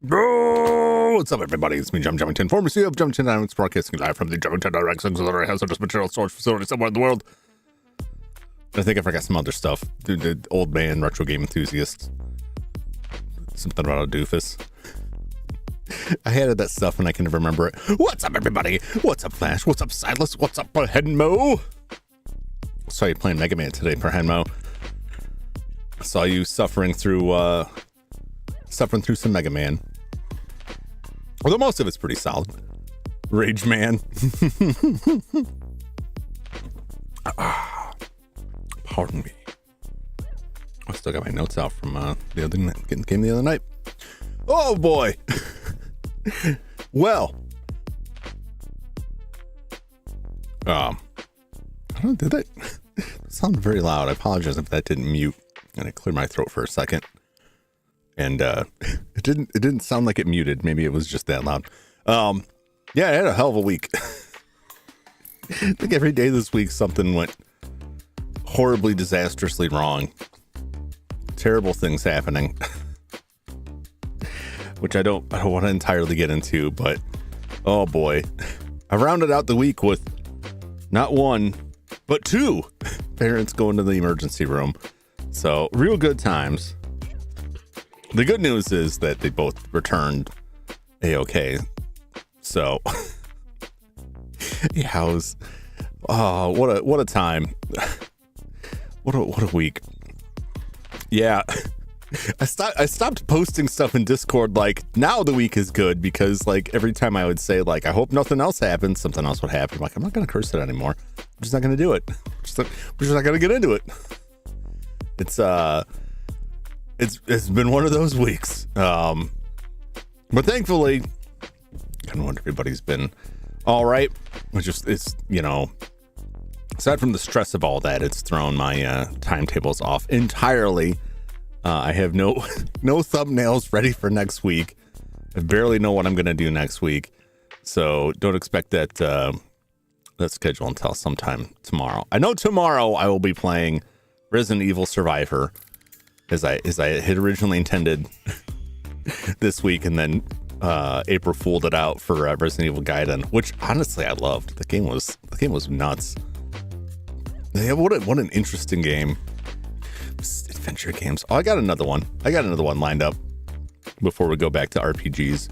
Bro, what's up, everybody? It's me, Jum Jumington, former CEO of Jumington Dynamics, broadcasting live from the Jumington Dynamics auxiliary hazardous material storage facility somewhere in the world. I think I forgot some other stuff. Dude, the old man retro game enthusiast. Something about a doofus. I had that stuff and I can never remember it. What's up, everybody? What's up, Flash? What's up, Silas? What's up, Henmo? Saw you playing Mega Man today, per Henmo. Saw you suffering through some Mega Man. Although most of it's pretty solid. Rage Man. Pardon me. I still got my notes out from the other game the other night. Oh boy. Well. I don't know, did that sound very loud? I apologize if that didn't mute. And I cleared my throat for a second. And it didn't sound like it muted. Maybe it was just that loud. Yeah, I had a hell of a week. I think every day this week something went horribly, disastrously wrong. Terrible things happening. Which I don't want to entirely get into, but oh boy. I rounded out the week with not one, but two parents going to the emergency room. So real good times. The good news is that they both returned A-okay. So yeah, it was, oh, what a time. What a week. Yeah. I stopped posting stuff in Discord. Like, now the week is good because like every time I would say like I hope nothing else happens, something else would happen. I'm like, I'm not gonna curse it anymore. I'm just not gonna do it. We're just not gonna get into it. It's been one of those weeks. But thankfully, I don't know if everybody's been all right. It's you know, aside from the stress of all that, it's thrown my timetables off entirely. I have no thumbnails ready for next week. I barely know what I'm gonna do next week, so don't expect that schedule until sometime tomorrow. I know tomorrow I will be playing Resident Evil Survivor, as I had originally intended this week, and then April fooled it out for Resident Evil Gaiden, which honestly I loved. The game was nuts. Yeah, what an interesting game. Adventure games. Oh, I got another one lined up before we go back to RPGs.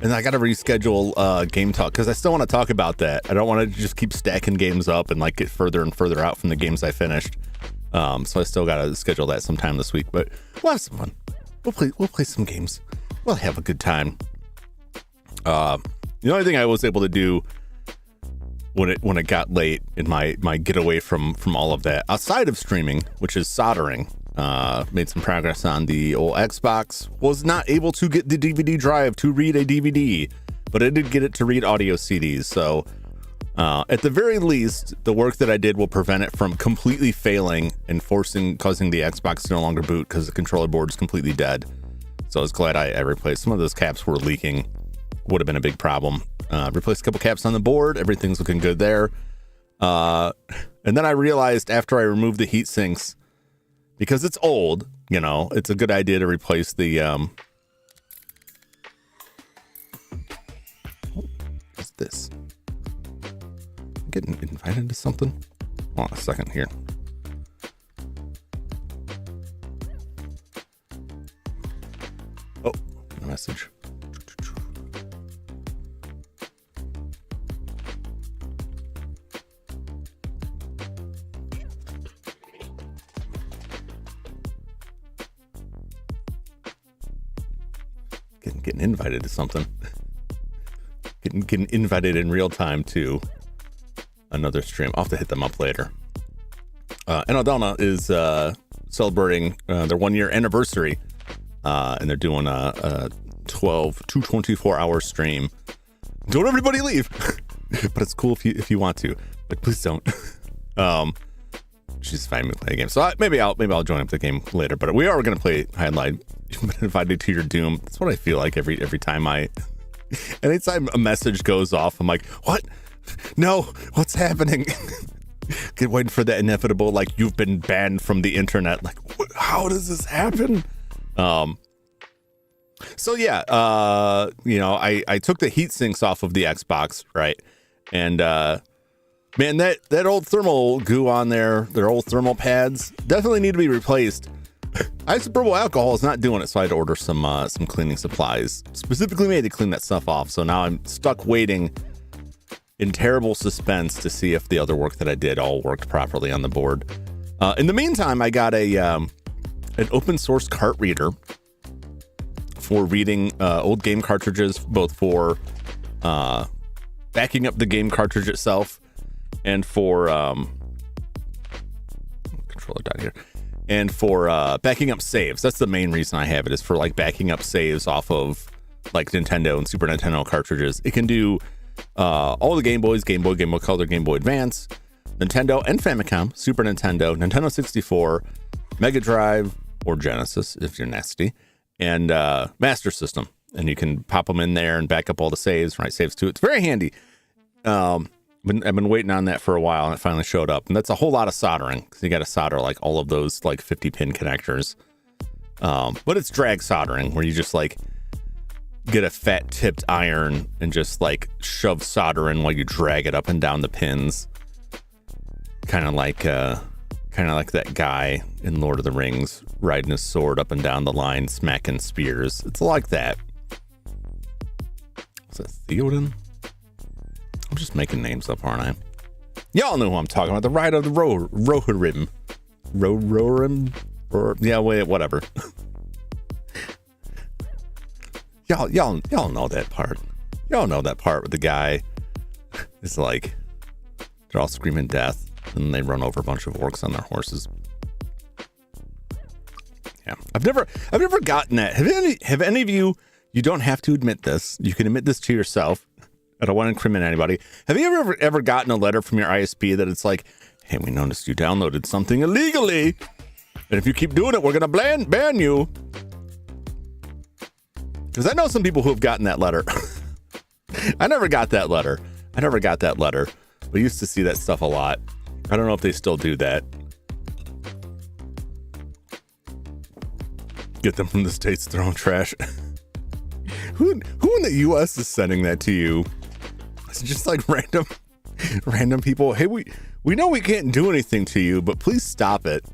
And I got to reschedule Game Talk because I still want to talk about that. I don't want to just keep stacking games up and like get further and further out from the games I finished. So I still got to schedule that sometime this week, but we'll have some fun. We'll play some games. We'll have a good time. The only thing I was able to do when it got late in my getaway from all of that, outside of streaming, which is soldering, made some progress on the old Xbox. Was not able to get the DVD drive to read a DVD, but I did get it to read audio CDs. So at the very least, the work that I did will prevent it from completely failing and causing the Xbox to no longer boot because the controller board is completely dead. So I was glad I replaced. Some of those caps were leaking. Would have been a big problem. Replaced a couple caps on the board. Everything's looking good there. And then I realized after I removed the heat sinks, because it's old, you know, it's a good idea to replace the what's this? I'm getting invited to something? Hold on a second here. Oh, a message. Getting invited to something. Getting invited in real time to another stream. I'll have to hit them up later. And Aldana is celebrating their 1 year anniversary, and they're doing a 24-hour stream. Don't everybody leave, but it's cool if you want to. Like, please don't. She's fine with playing a game, so maybe I'll join up the game later. But we are going to play Hydlide. You've been invited to your doom. That's what I feel like every time anytime a message goes off, I'm like, what? No, what's happening? Get waiting for that inevitable, like, you've been banned from the internet. Like, how does this happen? So yeah, I took the heat sinks off of the Xbox, right? And man, that old thermal goo on there, their old thermal pads, definitely need to be replaced. Isopropyl alcohol is not doing it, so I had to order some cleaning supplies specifically made to clean that stuff off. So now I'm stuck waiting in terrible suspense to see if the other work that I did all worked properly on the board. In the meantime, I got an open source cart reader for reading old game cartridges, both for backing up the game cartridge itself and for controller down here. And for backing up saves. That's the main reason I have it, is for like backing up saves off of like Nintendo and Super Nintendo cartridges. It can do all the Game Boys, Game Boy, Game Boy Color, Game Boy Advance, Nintendo and Famicom, Super Nintendo, Nintendo 64, Mega Drive, or Genesis if you're nasty, and Master System. And you can pop them in there and back up all the saves, write saves too. It's very handy. I've been waiting on that for a while, and it finally showed up. And that's a whole lot of soldering, because you got to solder like all of those like 50 pin connectors. But it's drag soldering, where you just like get a fat tipped iron and just like shove solder in while you drag it up and down the pins. Kind of like that guy in Lord of the Rings riding his sword up and down the line, smacking spears. It's like that. Is that Theoden? I'm just making names up, aren't I? Y'all know who I'm talking about. The Ride of the Rohirrim. Rohirrim? Yeah, wait, whatever. y'all know that part. Y'all know that part where the guy is like, they're all screaming death, and they run over a bunch of orcs on their horses. Yeah, I've never gotten that. Have any of you? You don't have to admit this. You can admit this to yourself. I don't want to incriminate anybody. Have you ever gotten a letter from your ISP that it's like, hey, we noticed you downloaded something illegally, and if you keep doing it, we're going to ban you? Because I know some people who have gotten that letter. I never got that letter. We used to see that stuff a lot. I don't know if they still do that. Get them from the States throwing trash. Who in the U.S. is sending that to you? It's just like random people. Hey, we know we can't do anything to you, but please stop it.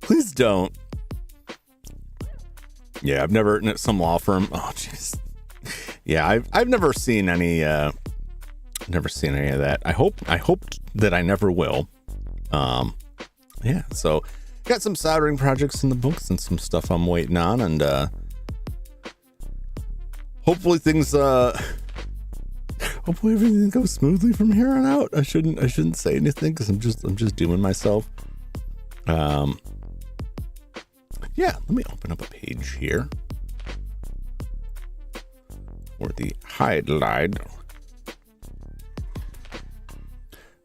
Please don't. Yeah, I've never, some law firm. Oh, jeez. Yeah, I've never seen any. Never seen any of that. I hope that I never will. Yeah. So, got some soldering projects in the books and some stuff I'm waiting on, and hopefully things. Hopefully everything goes smoothly from here on out. I shouldn't say anything because I'm just doing myself. Yeah, let me open up a page here for the Hydlide. I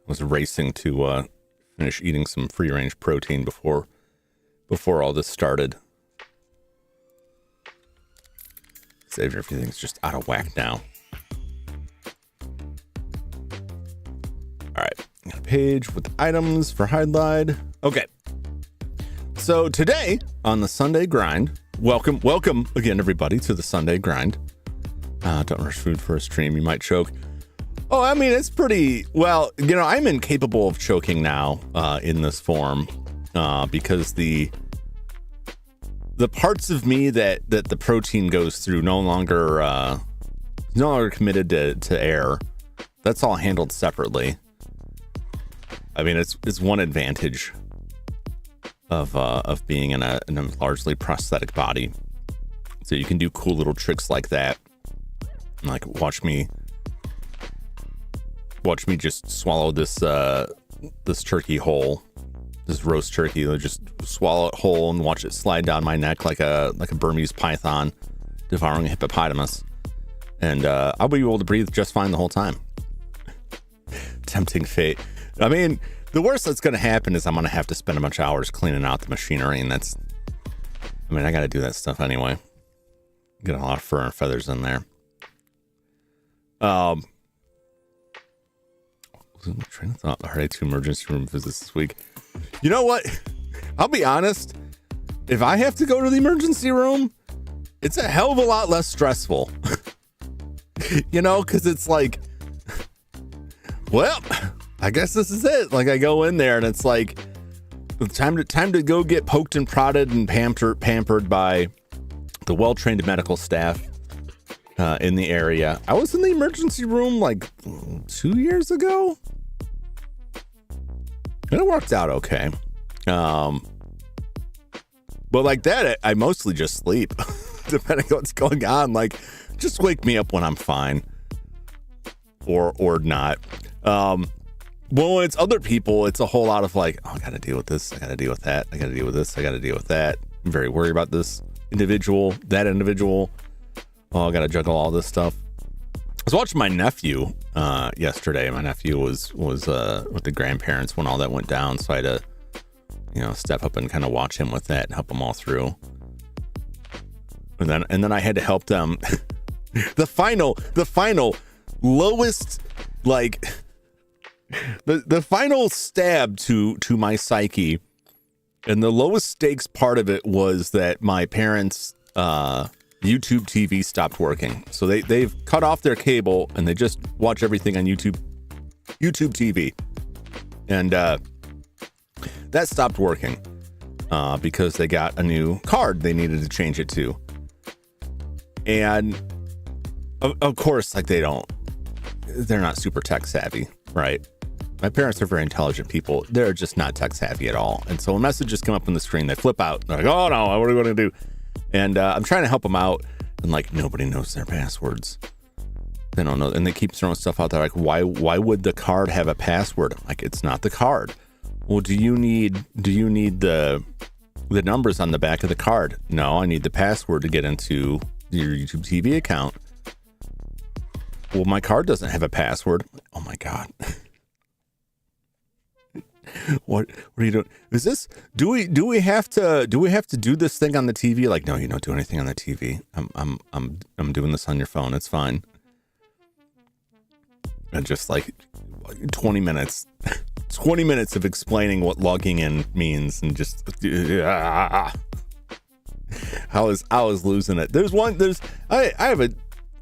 was racing to finish eating some free range protein before all this started. Save everything's just out of whack now. All right, got a page with items for Hydlide. Okay. So today on the Sunday Grind, welcome again, everybody, to the Sunday Grind. Don't rush food for a stream, you might choke. Oh, I mean, it's pretty, well, I'm incapable of choking now in this form because the parts of me that the protein goes through no longer committed to air. That's all handled separately. I mean, it's one advantage of being in a largely prosthetic body. So you can do cool little tricks like that. Like watch me just swallow this turkey whole, this roast turkey. Just swallow it whole and watch it slide down my neck like a Burmese python devouring a hippopotamus, and I'll be able to breathe just fine the whole time. Tempting fate. I mean, the worst that's going to happen is I'm going to have to spend a bunch of hours cleaning out the machinery, and I got to do that stuff anyway. Get a lot of fur and feathers in there. Was my train of thought. All right, 2 emergency room visits this week. You know what? I'll be honest. if I have to go to the emergency room, it's a hell of a lot less stressful. You know, because it's like, well, I guess this is it. Like I go in there and it's like time to go get poked and prodded and pampered by the well-trained medical staff in the area. I was in the emergency room like 2 years ago. And it worked out okay. But like that, I mostly just sleep, depending on what's going on. Like, just wake me up when I'm fine, or not. Well, when it's other people, it's a whole lot of like, oh, I got to deal with this. I got to deal with that. I got to deal with this. I got to deal with that. I'm very worried about this individual, that individual. Oh, I got to juggle all this stuff. I was watching my nephew yesterday. My nephew was with the grandparents when all that went down, so I had to, step up and kind of watch him with that and help them all through. And then I had to help them. the final lowest, like the final stab to my psyche, and the lowest stakes part of it was that my parents' YouTube TV stopped working. So they've cut off their cable and they just watch everything on YouTube TV. And that stopped working because they got a new card they needed to change it to. And of course, like they're not super tech savvy, right? My parents are very intelligent people. They're just not tech savvy at all. And so when messages come up on the screen, they flip out. They're like, oh no, what are we going to do? And I'm trying to help them out. And like, nobody knows their passwords. They don't know. And they keep throwing stuff out there. Like, why would the card have a password? I'm like, it's not the card. Well, do you need the numbers on the back of the card? No, I need the password to get into your YouTube TV account. Well, my card doesn't have a password. Oh my God. What are you doing? Is this, do we have to do this thing on the TV? Like, no, you don't do anything on the TV. I'm doing this on your phone. It's fine. And just like 20 minutes of explaining what logging in means, and just I was losing it. I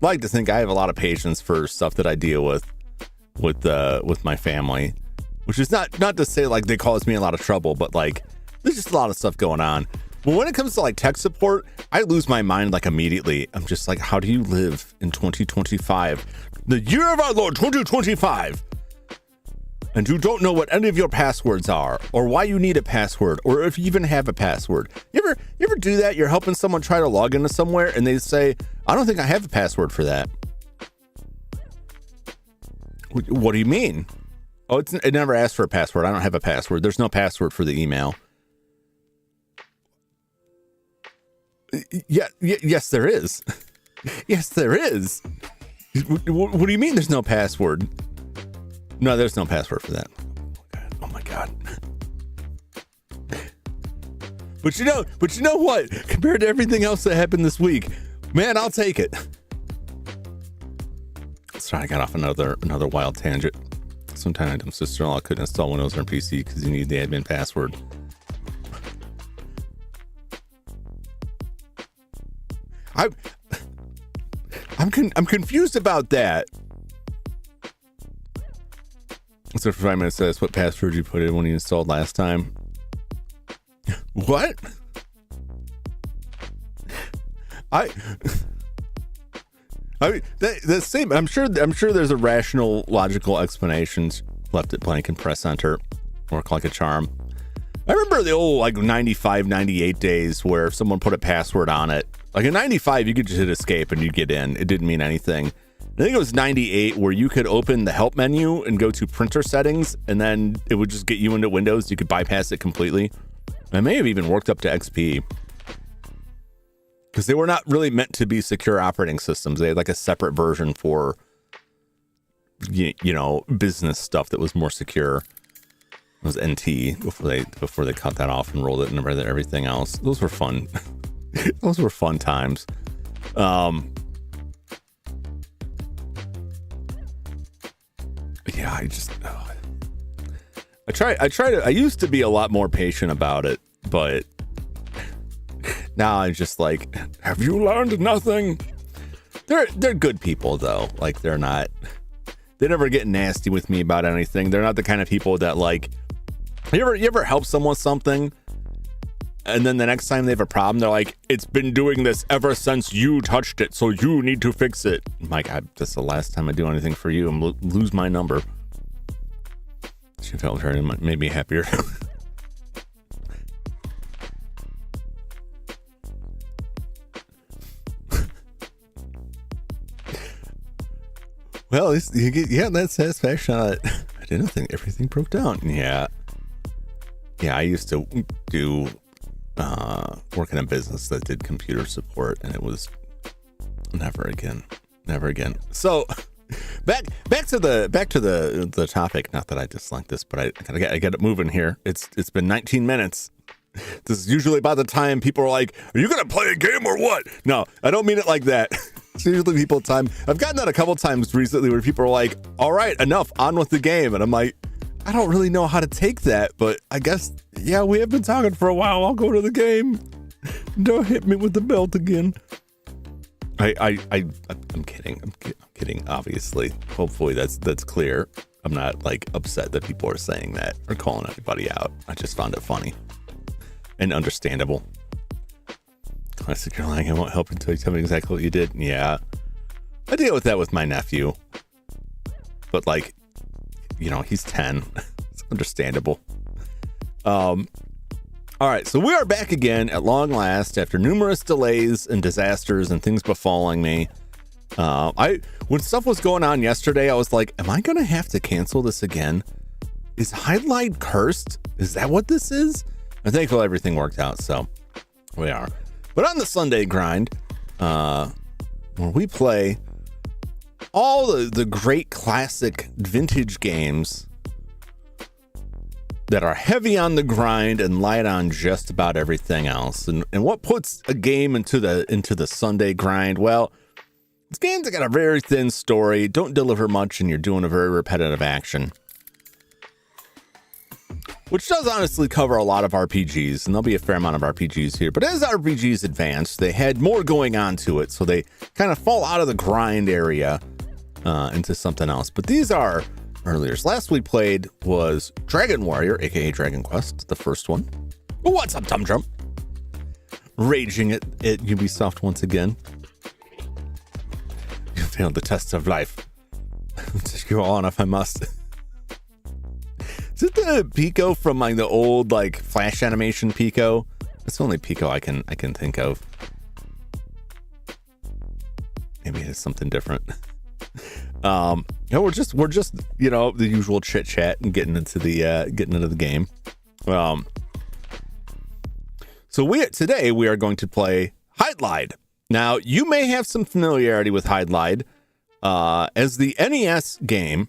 like to think I have a lot of patience for stuff that I deal with my family, which is not to say like they cause me a lot of trouble, but like there's just a lot of stuff going on. But when it comes to like tech support, I lose my mind like immediately. I'm just like, how do you live in 2025, the year of our Lord 2025, and you don't know what any of your passwords are, or why you need a password, or if you even have a password? You ever do that? You're helping someone try to log into somewhere and they say, I don't think I have a password for that. What do you mean? Oh, it never asked for a password. I don't have a password. There's no password for the email. Yeah, yes, there is. Yes, there is. What do you mean there's no password? No, there's no password for that. Oh my God. But you know what? Compared to everything else that happened this week, man, I'll take it. Sorry, I got off another wild tangent. Some tiny sister-in-law couldn't install Windows on her PC because you need the admin password. I'm confused about that. So for 5 minutes, that's what password you put in when you installed last time. What? I mean, the same. I'm sure there's a rational, logical explanations. Left it blank and press enter. Work like a charm. I remember the old like 95, 98 days where if someone put a password on it, like in 95, you could just hit escape and you get in. It didn't mean anything. I think it was 98 where you could open the help menu and go to printer settings, and then it would just get you into Windows. You could bypass it completely. It may have even worked up to XP, because they were not really meant to be secure operating systems. They had like a separate version for, business stuff that was more secure. It was NT before they cut that off and rolled it into everything else. Those were fun. Those were fun times. Yeah, I used to be a lot more patient about it, but Now I'm just like, have you learned nothing? They're good people though. Like they never get nasty with me about anything. They're not the kind of people that like, you ever help someone with something and then the next time they have a problem, they're like, it's been doing this ever since you touched it, so you need to fix it. I'm like, that's the last time I do anything for you. I'm lose my number. She felt her and made me happier. Well, you get that satisfaction on it. I didn't think everything broke down. Yeah, I used to do work in a business that did computer support, and it was never again. So back to the topic. Not that I dislike this, but I gotta get it moving here. It's been 19 minutes. This is usually about the time people are like, "Are you gonna play a game or what?" No, I don't mean it like that. It's usually people time. I've gotten that a couple times recently where people are like, "All right, enough, on with the game," and I'm like, I don't really know how to take that, but I guess, yeah, we have been talking for a while. I'll go to the game. Don't hit me with the belt again. I'm kidding. I'm kidding. Obviously, hopefully that's clear. I'm not like upset that people are saying that or calling anybody out. I just found it funny and understandable. Classic, you're lying. I won't help until you tell me exactly what you did. Yeah, I deal with that with my nephew, but like, you know, he's 10. It's understandable. All right, so we are back again at long last after numerous delays and disasters and things befalling me. When stuff was going on yesterday, I was like, am I going to have to cancel this again? Is Hydlide cursed? Is that what this is? I'm thankful everything worked out, so we are. But on the Sunday grind, where we play all the great classic vintage games that are heavy on the grind and light on just about everything else. And what puts a game into the Sunday grind? Well, it's games that got a very thin story, don't deliver much, and you're doing a very repetitive action. Which does honestly cover a lot of RPGs, and there'll be a fair amount of RPGs here. But as RPGs advance, they had more going on to it, so they kind of fall out of the grind area into something else. But these are earlier. Last we played was Dragon Warrior, aka Dragon Quest, the first one. What's up, Jum Jum? Raging at Ubisoft once again. You failed the test of life. Just go on if I must. Is it the Pico from like the old like Flash animation Pico? That's the only Pico I can think of. Maybe it's something different. We're just you know, the usual chit chat and getting into the game. So today we are going to play Hydlide. Now you may have some familiarity with Hydlide as the NES game,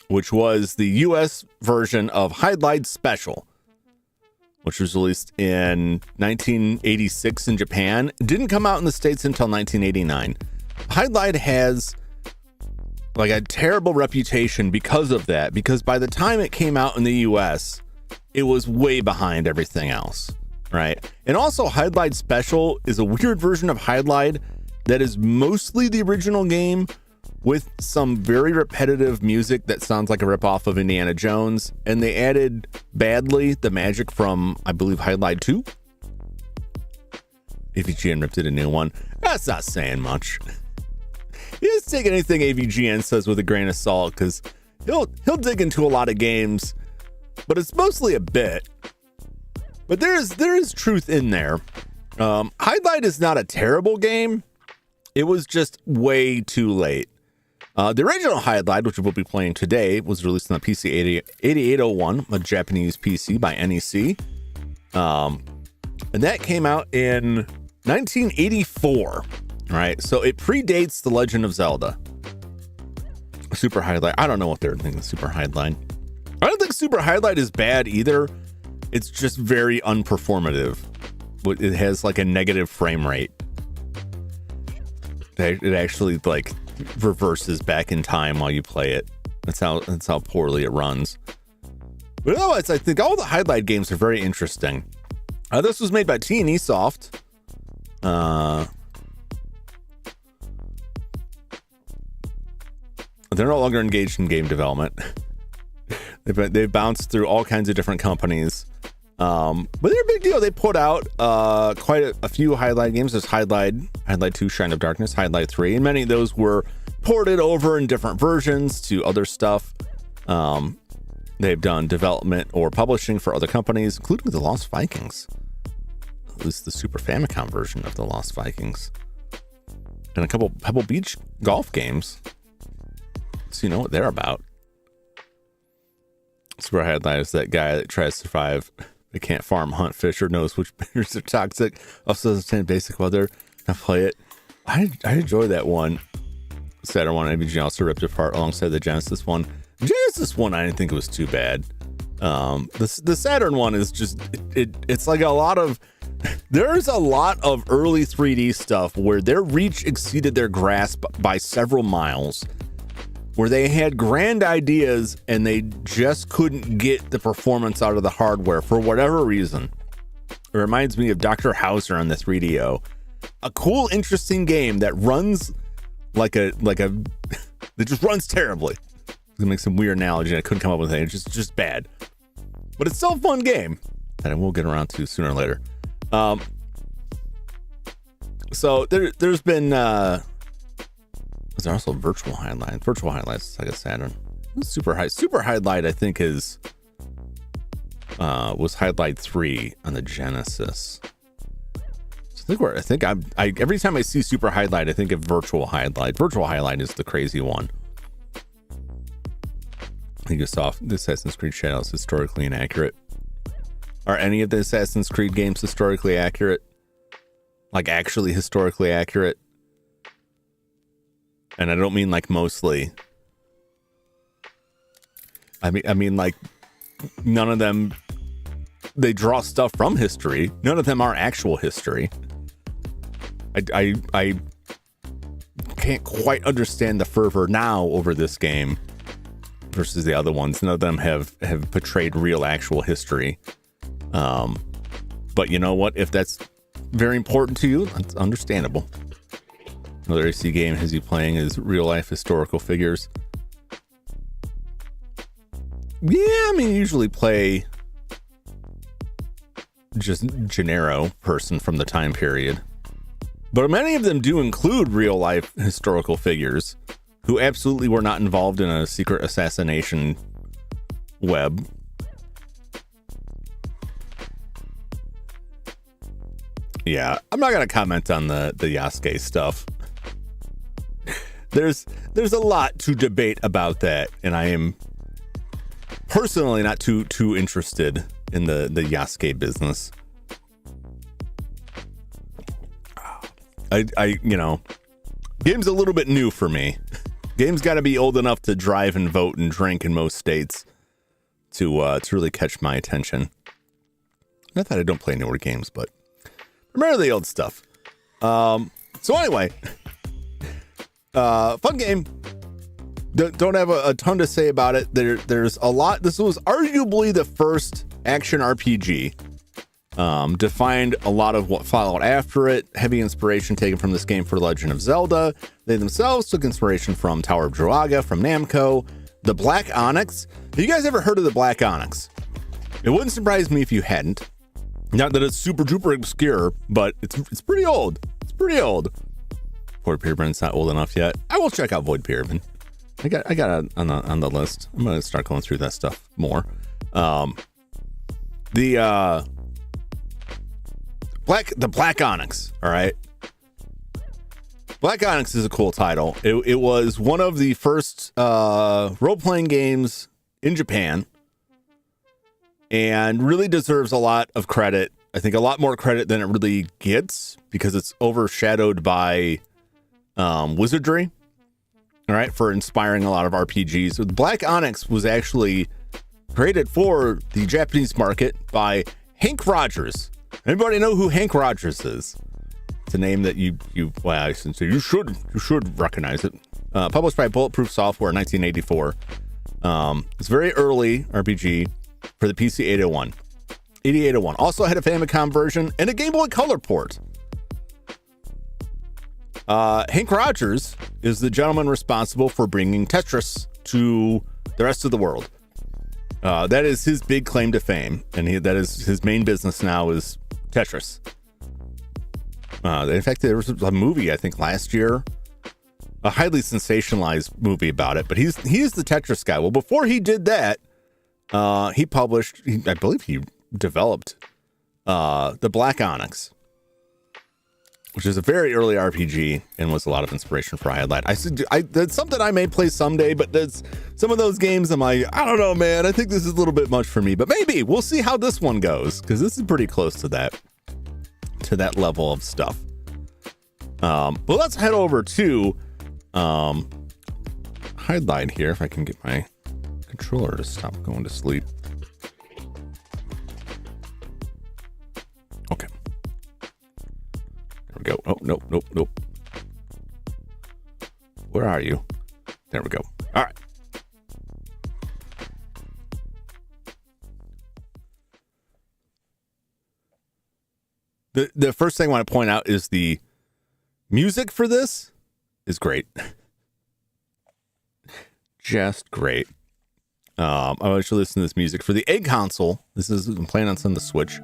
which was the US version of Hydlide Special, which was released in 1986 in Japan. It didn't come out in the States until 1989. Hydlide has like a terrible reputation because of that, because by the time it came out in the US, it was way behind everything else, right? And also Hydlide Special is a weird version of Hydlide that is mostly the original game with some very repetitive music that sounds like a ripoff of Indiana Jones, and they added badly the magic from, I believe, Hydlide 2. AVGN ripped it a new one. That's not saying much. You just take anything AVGN says with a grain of salt, because he'll dig into a lot of games, but it's mostly a bit. But there is truth in there. Hydlide is not a terrible game. It was just way too late. The original Hydlide, which we'll be playing today, was released on the PC 8801, a Japanese PC by NEC. And that came out in 1984, right? So it predates The Legend of Zelda. Super Hydlide. I don't know what they're thinking of Super Hydlide. I don't think Super Hydlide is bad either. It's just very unperformative. It has like a negative frame rate. It actually like reverses back in time while you play it. That's how poorly it runs. But otherwise, I think all the Hydlide games are very interesting. This was made by T&E Soft, They're no longer engaged in game development. They've bounced through all kinds of different companies. But they're a big deal. They put out quite a few Hydlide games. There's Hydlide 2, Shrine of Darkness, Hydlide 3, and many of those were ported over in different versions to other stuff. They've done development or publishing for other companies, including the Lost Vikings. At least the Super Famicom version of the Lost Vikings. And a couple Pebble Beach golf games. So you know what they're about. Super Hydlide is that guy that tries to survive. They can't farm, hunt, fish, or knows which bears are toxic. Also doesn't understand basic weather. I play it. I enjoy that one. Saturn one, ABG also ripped apart alongside the Genesis one. Genesis one, I didn't think it was too bad. The Saturn one is just it's like a lot of there's a lot of early 3D stuff where their reach exceeded their grasp by several miles, where they had grand ideas and they just couldn't get the performance out of the hardware for whatever reason. It reminds me of Dr. Hauser on the 3DO. A cool, interesting game that runs like a that just runs terribly. To make some weird analogy, I couldn't come up with anything. It's just bad. But it's still a fun game that I will get around to sooner or later. So there's been is there also Virtual Hydlide? Virtual Hydlide is like a Saturn. Super Hydlide, I think, was Hydlide 3 on the Genesis. So I think every time I see Super Hydlide, I think of Virtual Hydlide. Virtual Hydlide is the crazy one. I think you saw the Assassin's Creed Shadows historically inaccurate. Are any of the Assassin's Creed games historically accurate? Like actually historically accurate? And I don't mean like mostly. I mean like none of them, they draw stuff from history. None of them are actual history. I can't quite understand the fervor now over this game versus the other ones. None of them have portrayed real actual history. But you know what? If that's very important to you, that's understandable. Another AC game has you playing as real life historical figures. Yeah, I mean, you usually play just Gennaro person from the time period. But many of them do include real life historical figures who absolutely were not involved in a secret assassination web. Yeah, I'm not going to comment on the Yasuke stuff. There's a lot to debate about that, and I am personally not too interested in the Yasuke business. I game's a little bit new for me. Game's got to be old enough to drive and vote and drink in most states to really catch my attention. Not that I don't play newer games, but primarily old stuff. So anyway, fun game. Don't have a ton to say about it. There's a lot. This was arguably the first action RPG. Defined a lot of what followed after it. Heavy inspiration taken from this game for Legend of Zelda. They themselves took inspiration from Tower of Druaga, from Namco, the Black Onyx. Have you guys ever heard of the Black Onyx? It wouldn't surprise me if you hadn't. Not that it's super duper obscure, but it's pretty old. It's pretty old. Void Pyramid's not old enough yet. I will check out Void Pyramid. I got it on the list. I'm gonna start going through that stuff more. The Black Onyx. All right. Black Onyx is a cool title. It was one of the first role-playing games in Japan, and really deserves a lot of credit. I think a lot more credit than it really gets, because it's overshadowed by Wizardry, all right, for inspiring a lot of RPGs. So Black Onyx was actually created for the Japanese market by Hank Rogers. Anybody know who Hank Rogers is? It's a name that you should recognize it. Published by Bulletproof Software in 1984. It's very early RPG for the PC 801. 8801. Also had a Famicom version and a Game Boy Color port. Hank Rogers is the gentleman responsible for bringing Tetris to the rest of the world. That is his big claim to fame, and that is his main business now is Tetris. In fact, there was a movie I think last year, a highly sensationalized movie about it. But he's the Tetris guy. Well, before he did that, he published, I believe he developed the Black Onyx, which is a very early RPG and was a lot of inspiration for Hydlide. That's something I may play someday, but there's some of those games I'm like, I don't know, man. I think this is a little bit much for me, but maybe we'll see how this one goes, because this is pretty close to that level of stuff. But let's head over to Hydlide here, if I can get my controller to stop going to sleep. Okay. There we go. Oh, nope. Where are you? There we go. All right. The first thing I want to point out is the music for this is great. Just great. I want you to listen to this music for the Egg console. I'm playing on the Switch.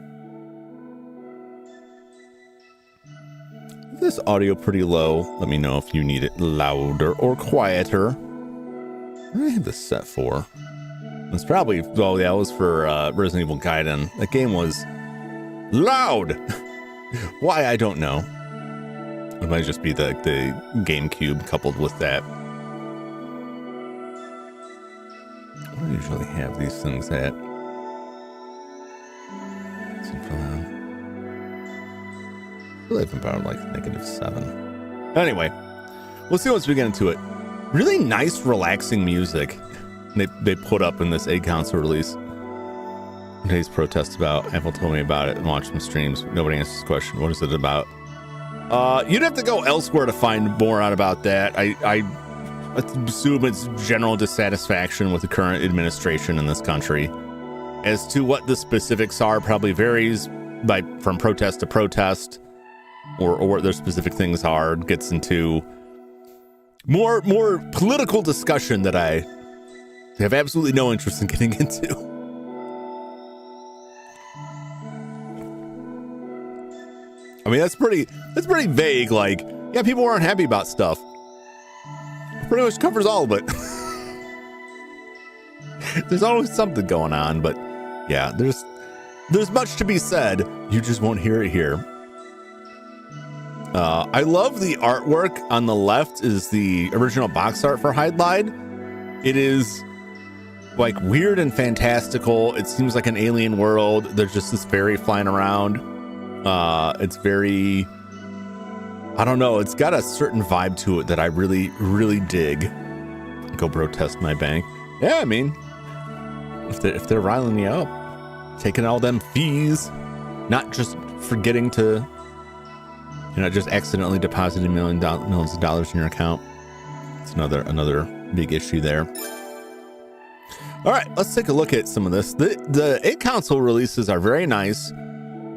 This audio pretty low. Let me know if you need it louder or quieter. What did I have this set for? It's probably, it was for Resident Evil Gaiden. That game was loud. Why, I don't know. It might just be the GameCube coupled with that. I don't usually have these things at. I live in about like -7. Anyway, we'll see once we get into it. Really nice, relaxing music they put up in this Egg console release. Today's protest about Apple told me about it and watched some streams. Nobody answers the question. What is it about? You'd have to go elsewhere to find more out about that. I assume it's general dissatisfaction with the current administration in this country. As to what the specifics are, probably varies from protest to protest, or what their specific things are. Gets into more political discussion that I have absolutely no interest in getting into. I mean, that's pretty vague. Like, yeah, people aren't happy about stuff. It pretty much covers all of it. There's always something going on, but yeah, there's much to be said. You just won't hear it here. I love the artwork on the left is the original box art for Hydlide. It is like weird and fantastical. It seems like an alien world. There's just this fairy flying around. It's very, I don't know. It's got a certain vibe to it that I really, really dig. Go protest my bank. Yeah, I mean, if they're riling you up, taking all them fees, not just forgetting to, just accidentally depositing millions of dollars in your account. It's another big issue there. All right, let's take a look at some of this. The Egg console releases are very nice.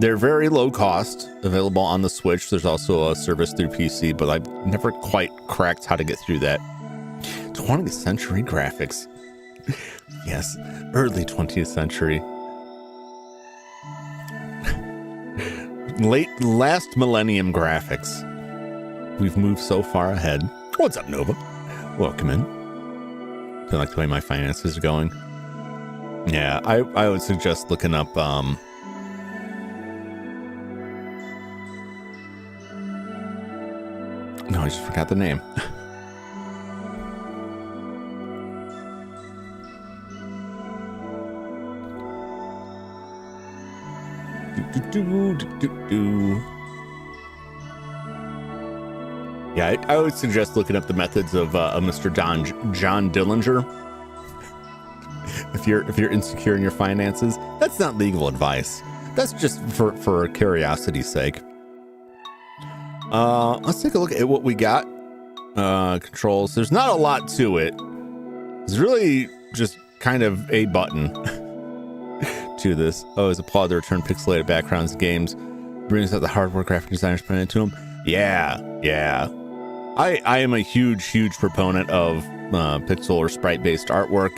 They're very low cost, available on the Switch. There's also a service through PC, but I've never quite cracked how to get through that. 20th century graphics. Yes, early 20th century. Last millennium graphics. We've moved so far ahead. What's up, Nova? Welcome in. Do you like the way my finances are going? Yeah, I would suggest looking up no, I just forgot the name. Yeah, I would suggest looking up the methods of Mr. John Dillinger. If you're insecure in your finances, that's not legal advice. That's just for curiosity's sake. Let's take a look at what we got. Controls. There's not a lot to it. It's really just kind of a button to this. Oh, it's applaud the return pixelated backgrounds games. Brings out the hardware graphic designers put into them. Yeah. I am a huge proponent of pixel or sprite-based artwork.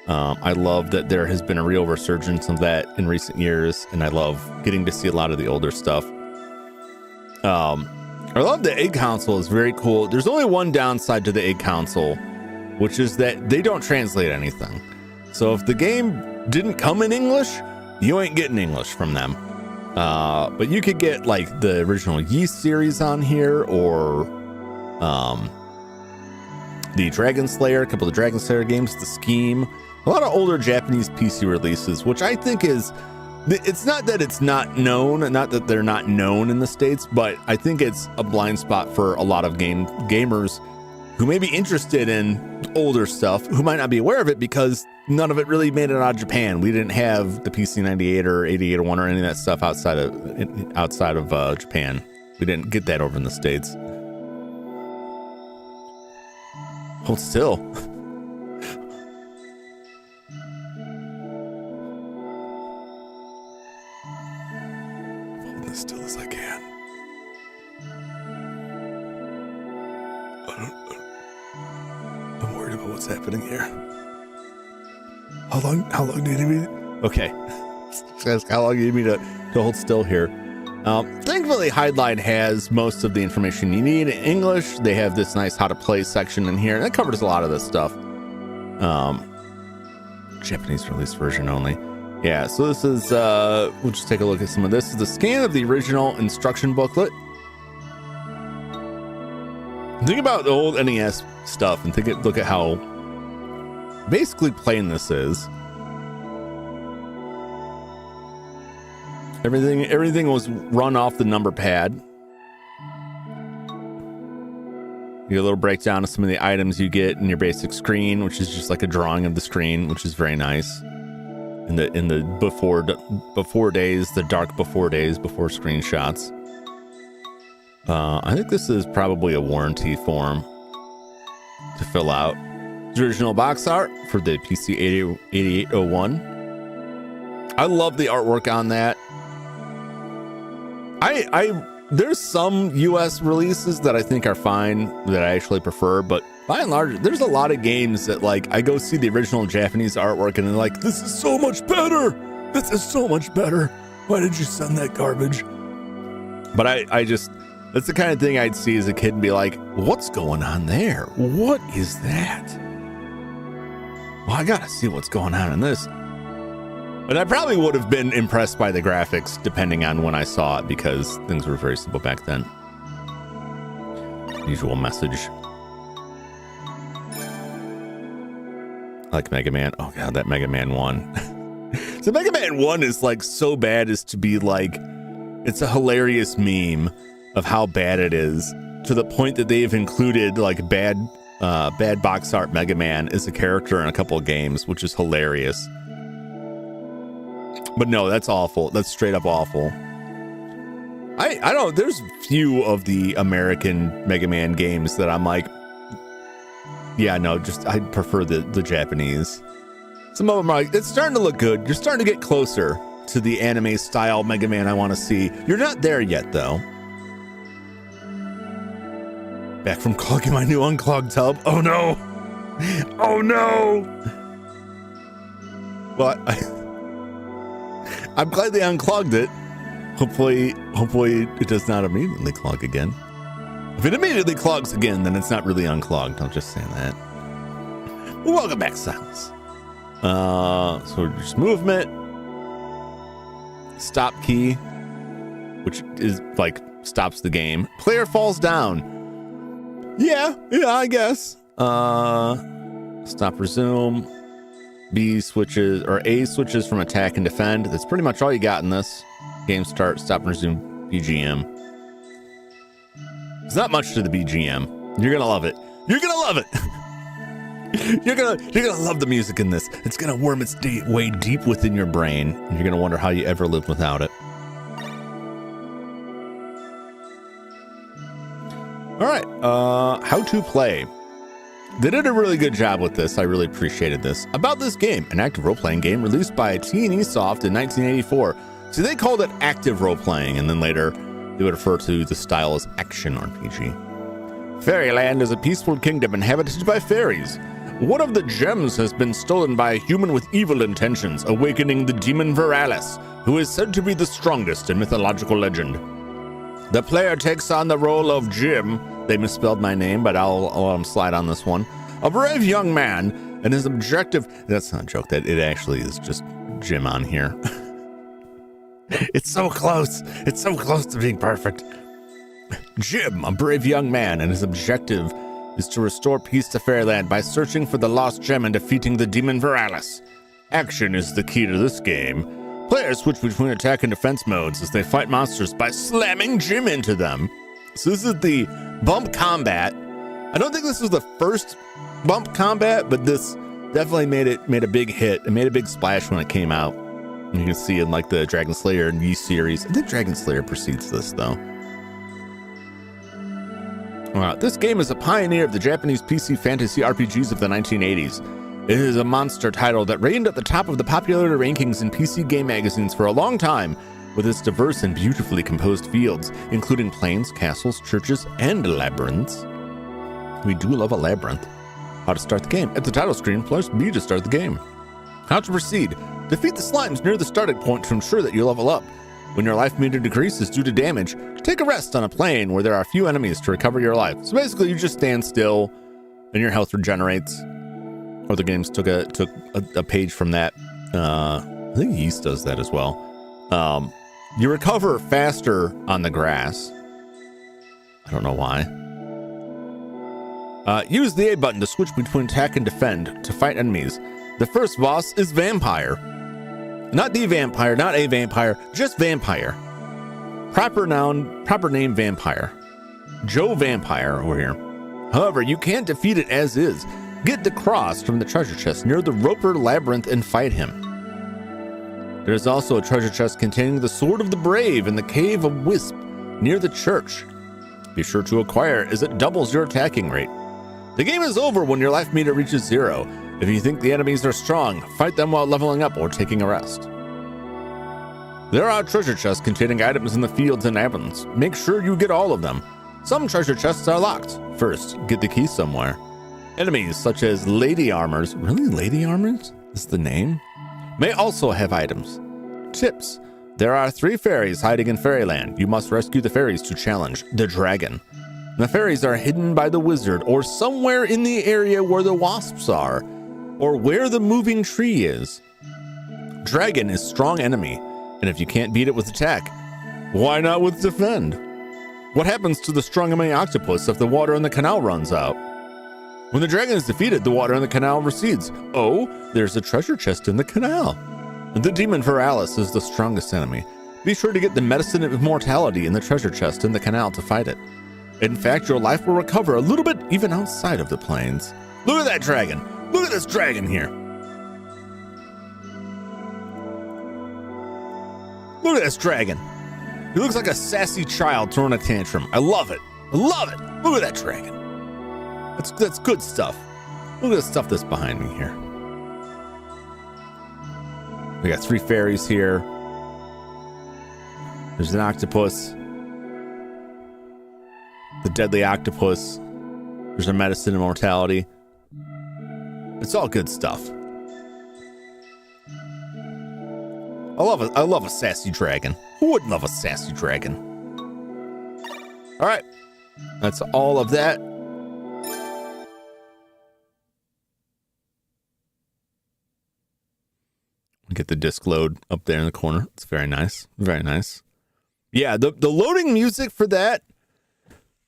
I love that there has been a real resurgence of that in recent years, and I love getting to see a lot of the older stuff. I love the egg console. Is very cool. There's only one downside to the egg console, which is that they don't translate anything. So if the game didn't come in English, you ain't getting English from them. But you could get like the original Yeast series on here, or the Dragon Slayer, a couple of Dragon Slayer games, the Scheme, a lot of older Japanese PC releases, which I think is, it's not that it's not known, not that they're not known in the States, but I think it's a blind spot for a lot of gamers who may be interested in older stuff, who might not be aware of it because none of it really made it out of Japan. We didn't have the PC 98 or 8801 or any of that stuff outside of Japan. We didn't get that over in the States. Hold still. Hold as still as I can. I'm worried about what's happening here. How long do you need me? Okay. How long do you need me to hold still here? Thankfully, Hydlide has most of the information you need in English. They have this nice how to play section in here, and that covers a lot of this stuff. Japanese release version only. Yeah, so this is, we'll just take a look at some of this. This is the scan of the original instruction booklet. Think about the old NES stuff and look at how basically plain this is. Everything was run off the number pad. You get a little breakdown of some of the items you get in your basic screen, which is just like a drawing of the screen, which is very nice. In the before days, the dark before days, before screenshots. I think this is probably a warranty form to fill out. The original box art for the PC 8801. I love the artwork on that. There's some US releases that I think are fine, that I actually prefer, but by and large, there's a lot of games that like I go see the original Japanese artwork and they're like, this is so much better. This is so much better. Why did you send that garbage? But I just, that's the kind of thing I'd see as a kid and be like, what's going on there? What is that? Well, I gotta see what's going on in this. And I probably would have been impressed by the graphics depending on when I saw it, because things were very simple back then. Usual message. I like Mega Man. Oh god, that Mega Man 1. So Mega Man 1 is like so bad as to be like, it's a hilarious meme of how bad it is, to the point that they've included like bad box art Mega Man as a character in a couple of games, which is hilarious. But no, that's awful. That's straight up awful. I don't, there's few of the American Mega Man games that I'm like, yeah, no, just I prefer the Japanese. Some of them are like, it's starting to look good. You're starting to get closer to the anime style Mega Man I want to see. You're not there yet, though. Back from clogging my new unclogged tub. Oh no! Oh no! But I'm glad they unclogged it. Hopefully it does not immediately clog again. If it immediately clogs again, then it's not really unclogged. I'll just say that. Well, welcome back, Silence. So just movement, stop key, which is like stops the game. Player falls down. Yeah, I guess. Stop, resume. B switches, or A switches from attack and defend. That's pretty much all you got in this. Game start, stop and resume, BGM. There's not much to the BGM. You're gonna love it. You're gonna love it. You're gonna love the music in this. It's gonna worm its way deep within your brain, and you're gonna wonder how you ever lived without it. All right, how to play. They did a really good job with this. I really appreciated this. About this game, an active role-playing game released by T&E Soft in 1984. So they called it active role-playing, and then later they would refer to the style as action RPG. Fairyland is a peaceful kingdom inhabited by fairies. One of the gems has been stolen by a human with evil intentions, awakening the demon Viralis, who is said to be the strongest in mythological legend. The player takes on the role of Jim. They misspelled my name, but I'll let them slide on this one. A brave young man, and his objective... That's not a joke, that it actually is just Jim on here. It's so close. It's so close to being perfect. Jim, a brave young man, and his objective is to restore peace to Fairyland by searching for the lost gem and defeating the demon Viralis. Action is the key to this game. Players switch between attack and defense modes as they fight monsters by slamming Jim into them. So this is the bump combat. I don't think this was the first bump combat, but this definitely made a big hit. It made a big splash when it came out. You can see in like the Dragon Slayer and Yeast series. I think Dragon Slayer precedes this though. This game is a pioneer of the Japanese PC fantasy RPGs of the 1980s. It is a monster title that reigned at the top of the popularity rankings in PC game magazines for a long time, with its diverse and beautifully composed fields, including plains, castles, churches, and labyrinths. We do love a labyrinth. How to start the game. At the title screen, press B to start the game. How to proceed. Defeat the slimes near the starting point to ensure that you level up. When your life meter decreases due to damage, take a rest on a plane where there are a few enemies to recover your life. So basically, you just stand still and your health regenerates. Or the games took a page from that. I think Yeast does that as well. You recover faster on the grass. I don't know why. Use the A button to switch between attack and defend to fight enemies. The first boss is Vampire. Not the vampire, not a vampire, just Vampire. Proper name Vampire. Joe Vampire over here. However, you can't defeat it as is. Get the cross from the treasure chest near the Roper Labyrinth and fight him. There is also a treasure chest containing the Sword of the Brave in the Cave of Wisp near the church. Be sure to acquire it as it doubles your attacking rate. The game is over when your life meter reaches 0. If you think the enemies are strong, fight them while leveling up or taking a rest. There are treasure chests containing items in the fields and labyrinths. Make sure you get all of them. Some treasure chests are locked. First, get the key somewhere. Enemies such as Lady Armors, really Lady Armors is the name, may also have items. Tips. There are 3 fairies hiding in Fairyland. You must rescue the fairies to challenge the dragon. The fairies are hidden by the wizard or somewhere in the area where the wasps are, or where the moving tree is. Dragon is strong enemy, and if you can't beat it with attack, why not with defend? What happens to the strong enemy octopus if the water in the canal runs out? When the dragon is defeated, the water in the canal recedes. Oh, there's a treasure chest in the canal. The demon Viralis is the strongest enemy. Be sure to get the medicine of immortality in the treasure chest in the canal to fight it. In fact, your life will recover a little bit even outside of the plains. Look at that dragon. Look at this dragon here. Look at this dragon. He looks like a sassy child throwing a tantrum. I love it. I love it. Look at that dragon. That's good stuff. Look at the stuff that's behind me here. We got 3 fairies here. There's an octopus. The deadly octopus. There's a medicine immortality. It's all good stuff. I love a sassy dragon. Who wouldn't love a sassy dragon? All right. That's all of that. Get the disc load up there in the corner. It's very nice. Very nice. Yeah, the loading music for that,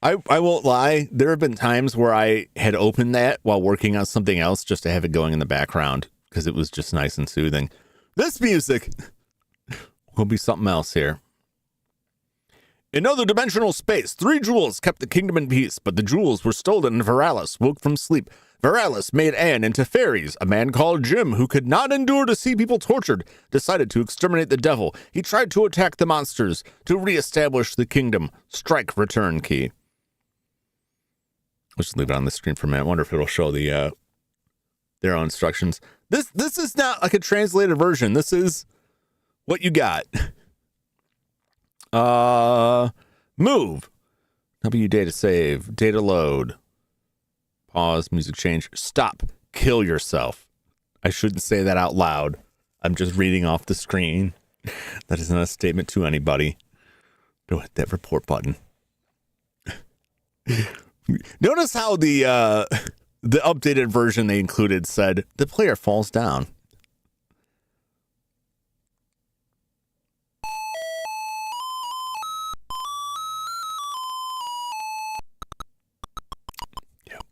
I won't lie. There have been times where I had opened that while working on something else just to have it going in the background because it was just nice and soothing. This music will be something else here. In other dimensional space, 3 jewels kept the kingdom in peace, but the jewels were stolen and Viralis woke from sleep. Viralis made Anne into fairies. A man called Jim, who could not endure to see people tortured, decided to exterminate the devil. He tried to attack the monsters to reestablish the kingdom. Strike return key. Let's just leave it on the screen for a minute. I wonder if it'll show the their own instructions. This is not like a translated version. This is what you got. Move. W data save, data load, pause, music change, stop, kill yourself. I shouldn't say that out loud. I'm just reading off the screen. That is not a statement to anybody. Don't hit that report button. Notice how the updated version they included said the player falls down. Yep.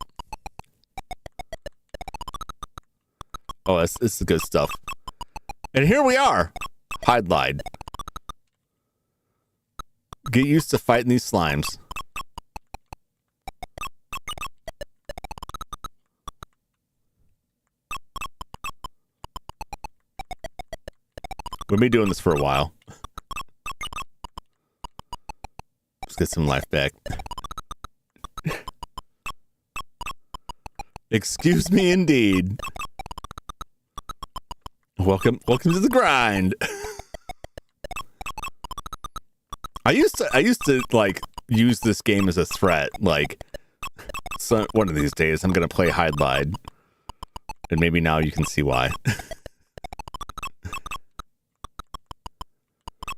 Oh, this is good stuff. And here we are. Hydlide. Get used to fighting these slimes. We've been doing this for a while. Let's get some life back. Excuse me, indeed. Welcome to the grind. I used to like use this game as a threat. Like, so one of these days I'm gonna play Hydlide, and maybe now you can see why.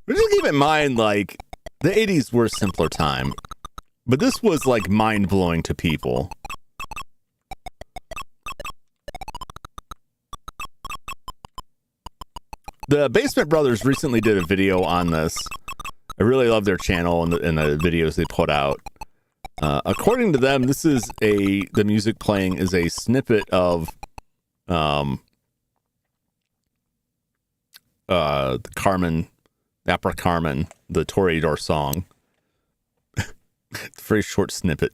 But just keep in mind, like, the 80s were a simpler time, but this was like mind blowing to people. The Basement Brothers recently did a video on this. I really love their channel and the videos they put out. According to them, this is the music playing is a snippet of the Carmen, Opera Carmen, the Toreador song. It's a very short snippet.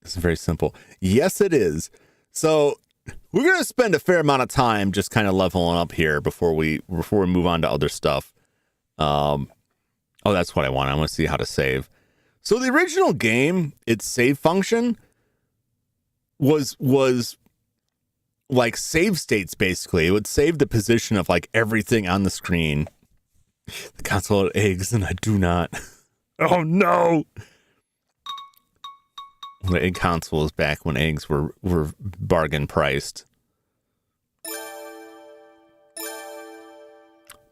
It's very simple. Yes, it is. So we're going to spend a fair amount of time just kind of leveling up here before we move on to other stuff. Oh, that's what I want. I want to see how to save. So the original game, its save function was like save states, basically. It would save the position of like everything on the screen. The console had eggs, and I do not. Oh, no. The egg console is back when eggs were bargain priced.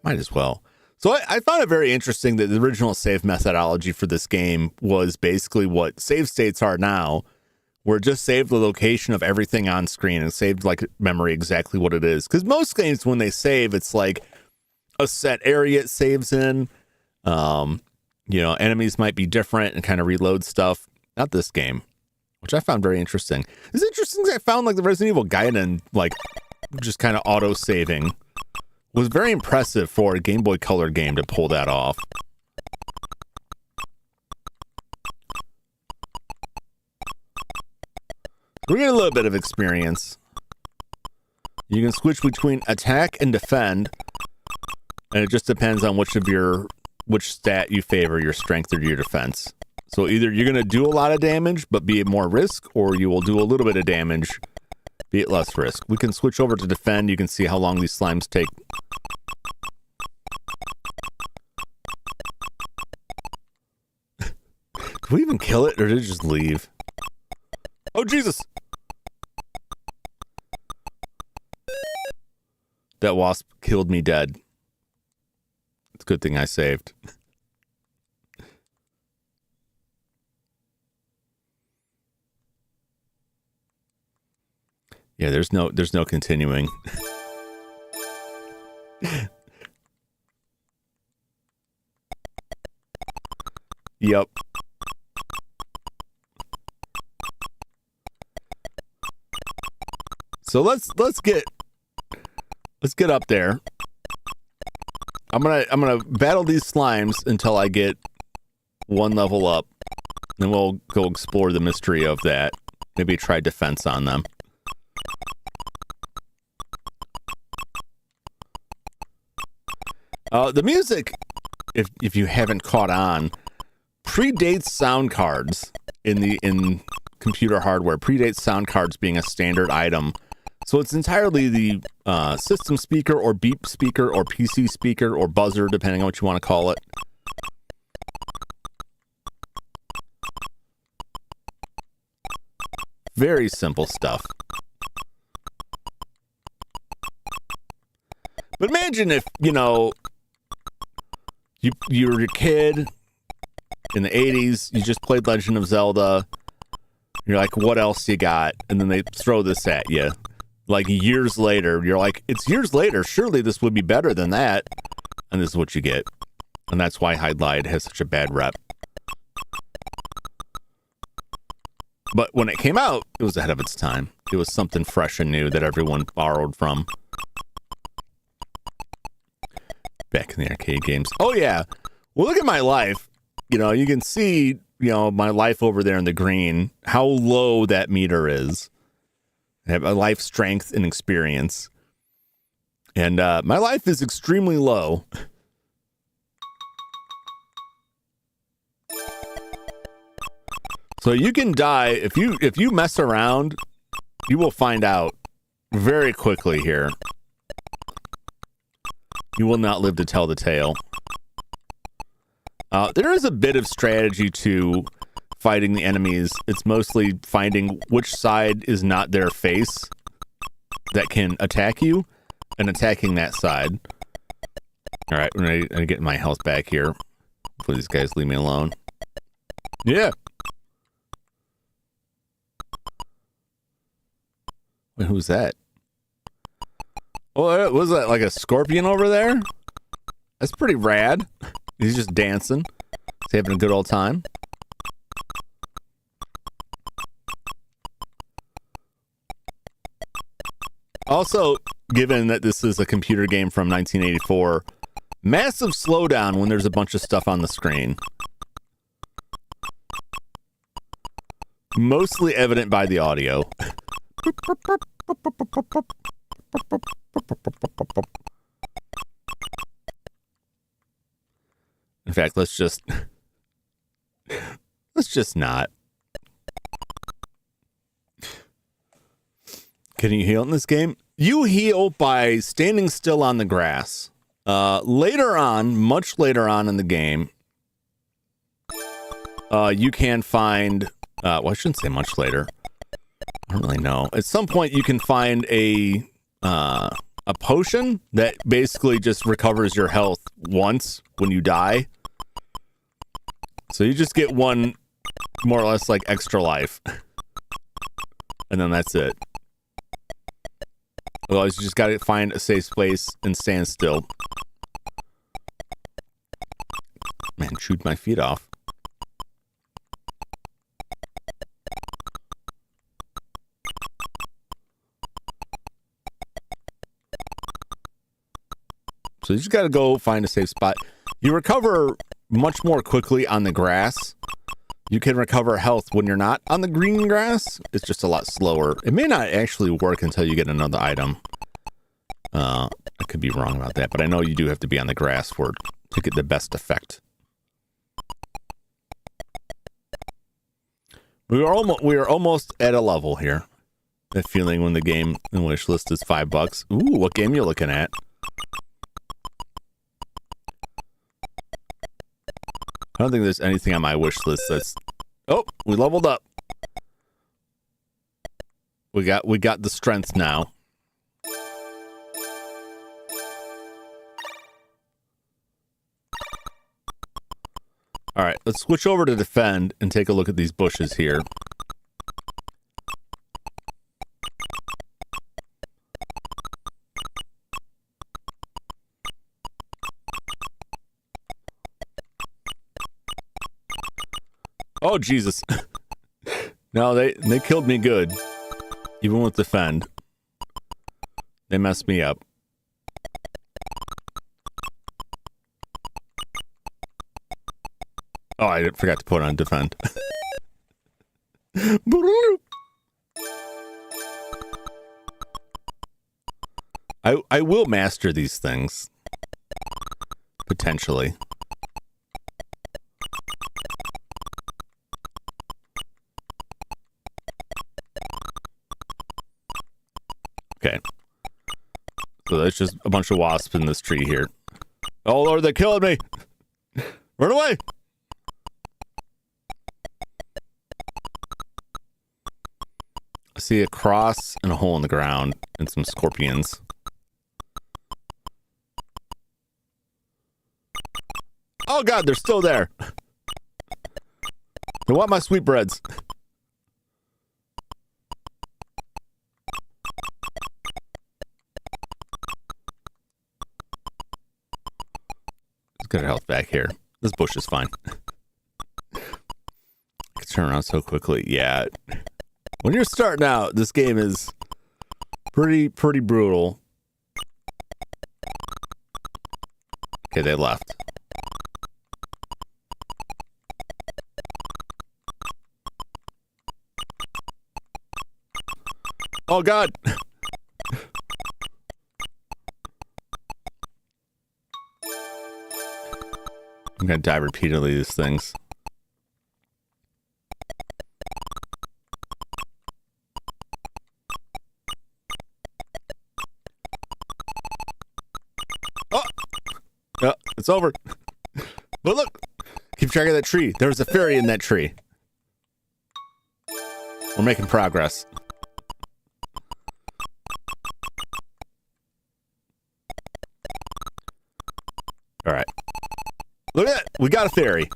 Might as well. So I found it very interesting that the original save methodology for this game was basically what save states are now, where it just saved the location of everything on screen and saved like memory exactly what it is. Because most games, when they save, it's like a set area it saves in. Enemies might be different and kind of reload stuff. Not this game, which I found very interesting. It's interesting that I found like the Resident Evil Gaiden, like just kind of auto saving. Was very impressive for a Game Boy Color game to pull that off. We're getting a little bit of experience. You can switch between attack and defend, and it just depends on which stat you favor, your strength or your defense. So either you're going to do a lot of damage, but be at more risk, or you will do a little bit of damage, be at less risk. We can switch over to defend. You can see how long these slimes take. Did we even kill it, or did it just leave? Oh, Jesus! That wasp killed me dead. It's a good thing I saved. Yeah, there's no continuing. Yep. So let's get up there. I'm gonna battle these slimes until I get one level up. Then we'll go explore the mystery of that. Maybe try defense on them. The music, if you haven't caught on, predates sound cards in computer hardware. Predates sound cards being a standard item. So it's entirely the system speaker or beep speaker or PC speaker or buzzer, depending on what you want to call it. Very simple stuff. But imagine if, you know, you were a kid in the 80s, you just played Legend of Zelda. You're like, what else you got? And then they throw this at you. Like years later, you're like, it's years later. Surely this would be better than that. And this is what you get. And that's why Hydlide has such a bad rep. But when it came out, it was ahead of its time. It was something fresh and new that everyone borrowed from. Back in the arcade games. Oh, yeah. Well, look at my life. You know, you can see, you know, my life over there in the green, how low that meter is. I have a life strength and experience. And my life is extremely low. So you can die if you mess around, you will find out very quickly here. You will not live to tell the tale. There is a bit of strategy to fighting the enemies. It's mostly finding which side is not their face that can attack you and attacking that side. All right, I'm gonna get my health back here. Hopefully these guys leave me alone. Yeah. Wait, who's that? Oh, was that like a scorpion over there? That's pretty rad. He's just dancing. He's having a good old time. Also, given that this is a computer game from 1984, massive slowdown when there's a bunch of stuff on the screen. Mostly evident by the audio. In fact, let's just not. Can you heal in this game? You heal by standing still on the grass. Later on, much later on in the game, you can find. Well, I shouldn't say much later. I don't really know. At some point, you can find a potion that basically just recovers your health once when you die. So you just get one, more or less, like extra life, and then that's it. Otherwise, you just gotta find a safe place and stand still. Man, chewed my feet off. So you just gotta go find a safe spot. You recover much more quickly on the grass. You can recover health when you're not on the green grass. It's just a lot slower. It may not actually work until you get another item. I could be wrong about that, but I know you do have to be on the grass for to get the best effect. We are almost at a level here. That feeling when the game in wish list is $5. Ooh, what game you looking at? I don't think there's anything on my wish list that's... Oh, we leveled up. We got the strength now. All right, let's switch over to defend and take a look at these bushes here. Oh, Jesus. No, they killed me good. Even with defend. They messed me up. Oh, I forgot to put on defend. I will master these things. Potentially. Okay. So there's just a bunch of wasps in this tree here. Oh Lord, they're killing me! Run away! I see a cross and a hole in the ground and some scorpions. Oh god, they're still there. They want my sweetbreads. Let's get our health back here. This bush is fine. I can turn around so quickly. Yeah. When you're starting out, this game is pretty brutal. Okay, they left. Oh god. I'm gonna die repeatedly these things. Oh! Yeah, it's over. But look! Keep track of that tree. There was a fairy in that tree. We're making progress. Alright. Look at that! We got a fairy.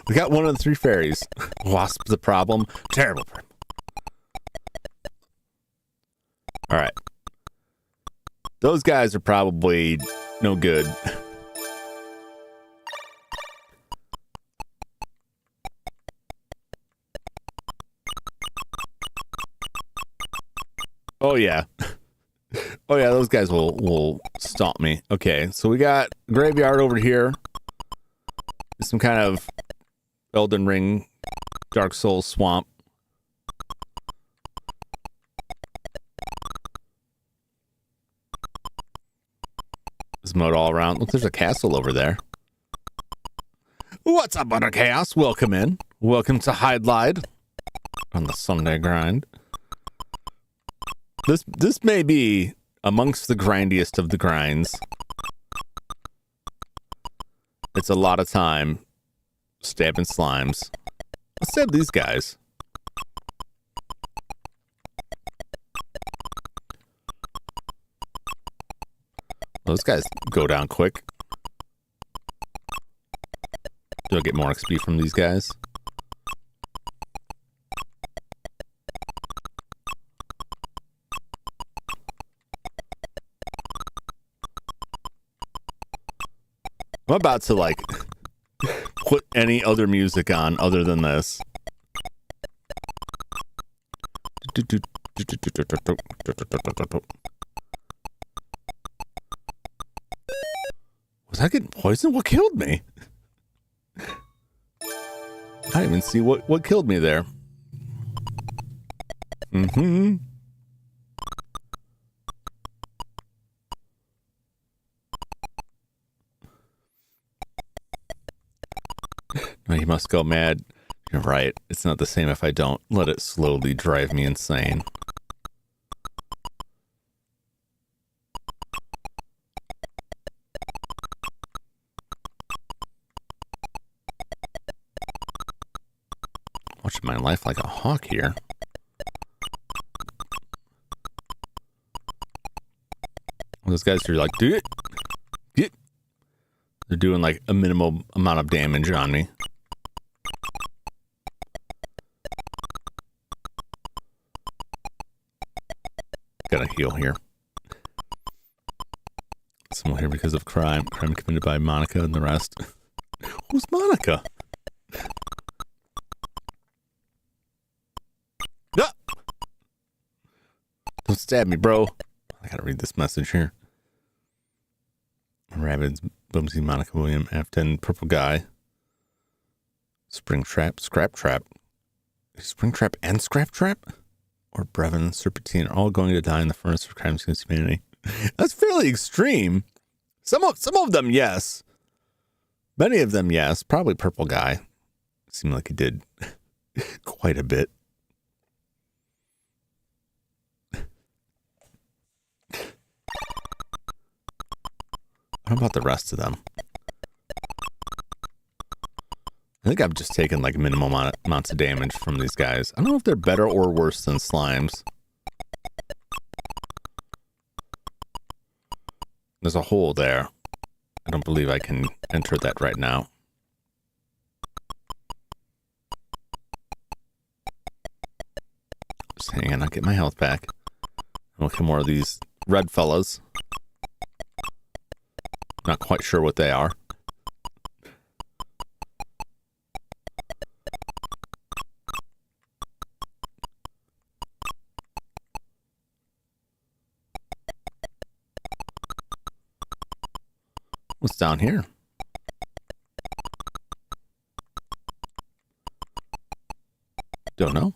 We got one of the 3 fairies. Wasp's a problem. Terrible problem. Alright. Those guys are probably no good. Oh yeah. Oh yeah, those guys will stomp me. Okay, so we got graveyard over here. Some kind of Elden Ring, Dark Souls swamp. There's mud all around. Look, there's a castle over there. What's up, Butter Chaos? Welcome in. Welcome to Hydlide on the Sunday grind. This may be amongst the grindiest of the grinds. It's a lot of time stabbing slimes. Let's stab these guys. Those guys go down quick. Do I get more XP from these guys? I'm about to like put any other music on other than this. Was I getting poisoned? What killed me? I didn't even see what killed me there. Mm-hmm. No, you must go mad. You're right. It's not the same if I don't let it slowly drive me insane. Watching my life like a hawk here. Those guys are like, dude, they're doing like a minimal amount of damage on me. Gotta heal here. Someone here because of crime. Crime committed by Monica and the rest. Who's Monica? No! Don't stab me, bro. I gotta read this message here. Rabbids, Bumsy, Monica, William, F10, Purple Guy. Spring Trap, Scrap Trap. Spring Trap and Scrap Trap? Or Brevin, Serpentine are all going to die in the furnace for crimes against humanity. That's fairly extreme. Some of them, yes. Many of them, yes. Probably Purple Guy. Seemed like he did quite a bit. What about the rest of them? I think I've just taken like minimum amounts of damage from these guys. I don't know if they're better or worse than slimes. There's a hole there. I don't believe I can enter that right now. Just hang on, I'll get my health back. I'll kill more of these red fellas. Not quite sure what they are. What's down here? Don't know.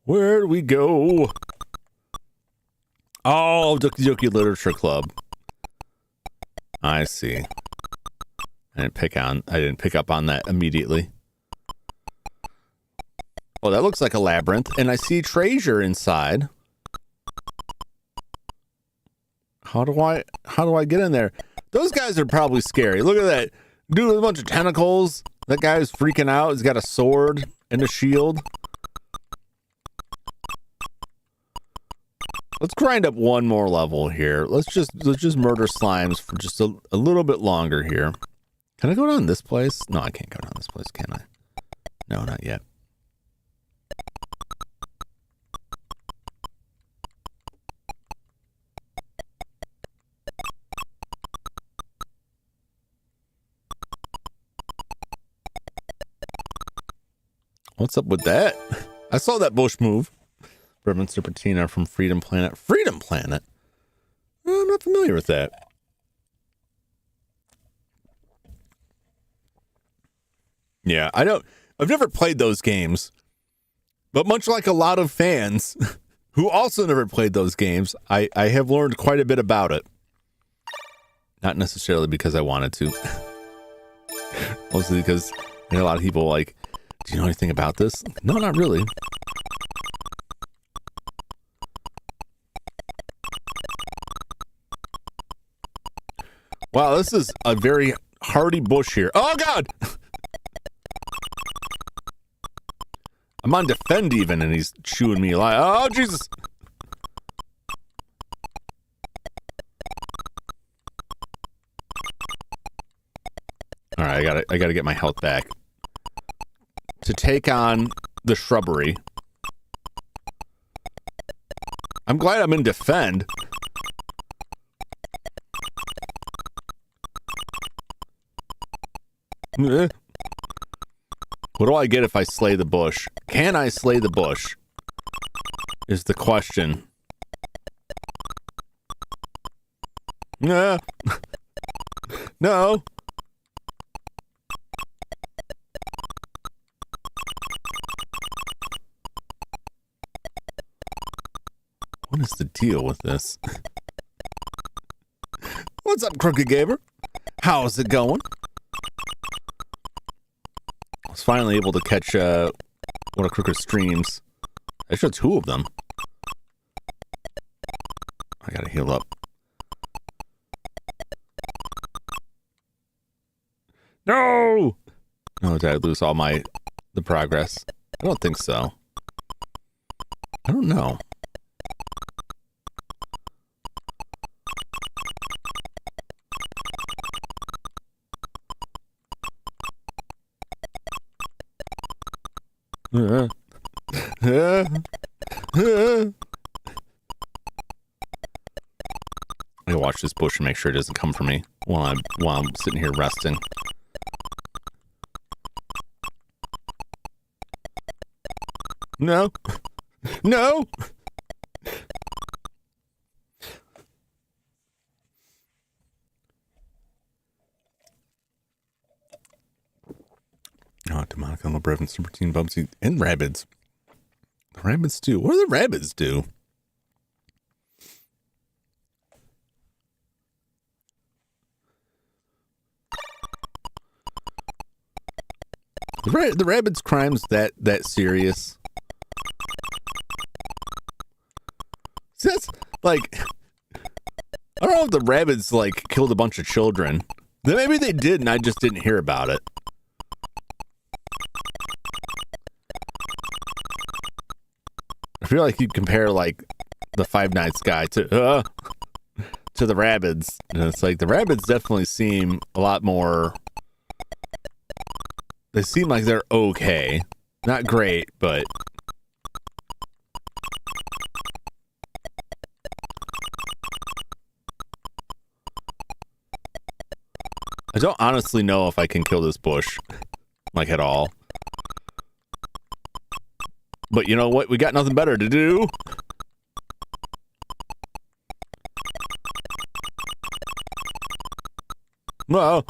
Where'd we go? Oh, Doki Doki Literature Club. I see. I didn't pick up on that immediately. Oh, that looks like a labyrinth, and I see treasure inside. How do I get in there? Those guys are probably scary. Look at that dude with a bunch of tentacles. That guy's freaking out. He's got a sword and a shield. Let's grind up one more level here. Let's just murder slimes for just a little bit longer here. Can I go down this place? No, I can't go down this place, can I? No, not yet. What's up with that? I saw that bush move. Brevin Serpentina from Freedom Planet. Freedom Planet? I'm not familiar with that. Yeah, I've never played those games. But much like a lot of fans who also never played those games, I have learned quite a bit about it. Not necessarily because I wanted to. Mostly because I know a lot of people like, do you know anything about this? No, not really. Wow, this is a very hardy bush here. Oh, God! I'm on defend even, and he's chewing me alive. Oh, Jesus! All right, I gotta get my health back to take on the shrubbery. I'm glad I'm in defend. What do I get if I slay the bush? Can I slay the bush? Is the question. No. No. What is the deal with this? What's up, Crooked Gamer? How's it going? I was finally able to catch one of Crooked streams. I showed 2 of them. I gotta heal up. No! Oh, did I lose all the progress? I don't think so. I don't know. I gotta watch this bush and make sure it doesn't come for me while I'm sitting here resting. No. No. Oh, Demonic on the Brevin Super Team Bubsy and Rabbids. The Rabbids do. What do the Rabbids do? The Rabbids crimes that serious? See, that's like, I don't know if the rabbits like killed a bunch of children. Then maybe they did and I just didn't hear about it. I feel like you compare like the Five Nights guy to the rabbits, and it's like the rabbits definitely seem a lot more. They seem like they're okay, not great, but I don't honestly know if I can kill this bush, like at all. But you know what? We got nothing better to do. Well,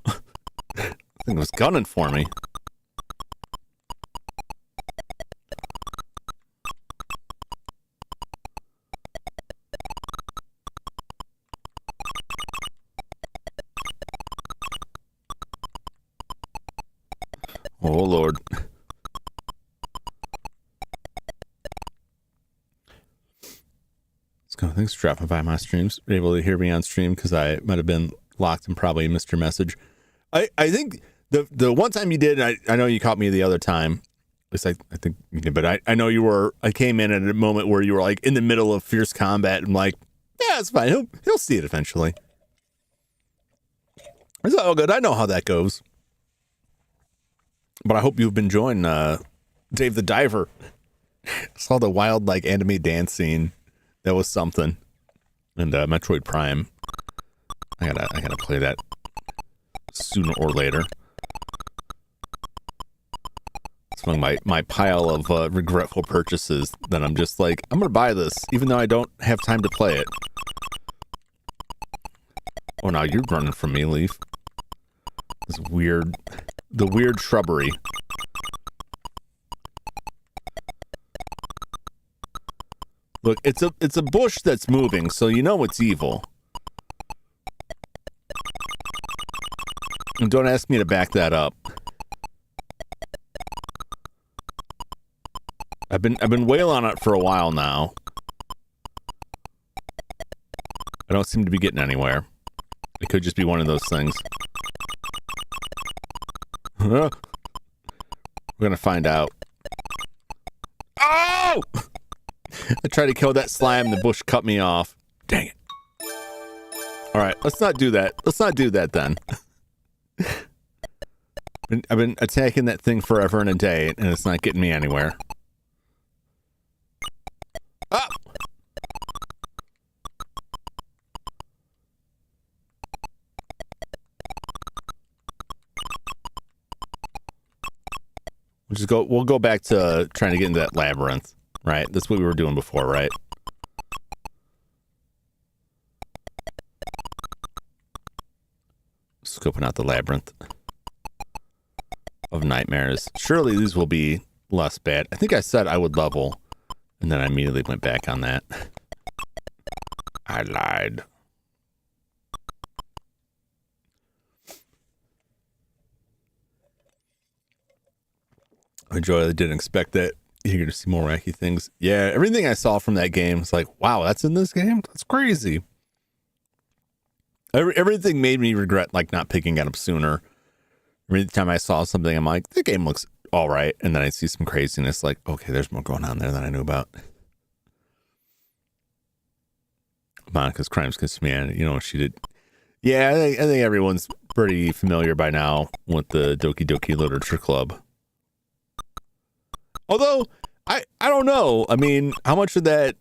I think it was gunning for me. Oh, Lord. Thanks for dropping by my streams. You're able to hear me on stream because I might have been locked and probably missed your message. I think the one time you did, I know you caught me the other time. At least I think you did, but I know you were. I came in at a moment where you were like in the middle of fierce combat. And like, yeah, it's fine. He'll see it eventually. It's all good. I know how that goes. But I hope you've been enjoying Dave the Diver. I saw the wild like anime dance scene. That was something. And Metroid Prime. I gotta play that sooner or later. It's among my pile of regretful purchases that I'm just like, I'm gonna buy this, even though I don't have time to play it. Oh, now you're running from me, Leaf. The weird shrubbery. Look, it's a bush that's moving, so you know it's evil. And don't ask me to back that up. I've been wailing on it for a while now. I don't seem to be getting anywhere. It could just be one of those things. We're gonna find out. Oh! I tried to kill that slime, the bush cut me off. Dang it. Alright, let's not do that. Let's not do that then. I've been attacking that thing forever and a day, and it's not getting me anywhere. Ah! We'll go back to trying to get into that labyrinth. Right? That's what we were doing before, right? Scoping out the labyrinth of nightmares. Surely these will be less bad. I think I said I would level, and then I immediately went back on that. I lied. I really didn't expect that. You're going to see more wacky things. Yeah, everything I saw from that game was like, wow, that's in this game? That's crazy. Everything made me regret like not picking it up sooner. Every time I saw something, I'm like, the game looks all right. And then I see some craziness like, okay, there's more going on there than I knew about. Monica's Crimes Against Humanity, you know what she did. Yeah, I think everyone's pretty familiar by now with the Doki Doki Literature Club. Although, I don't know. I mean, how much of that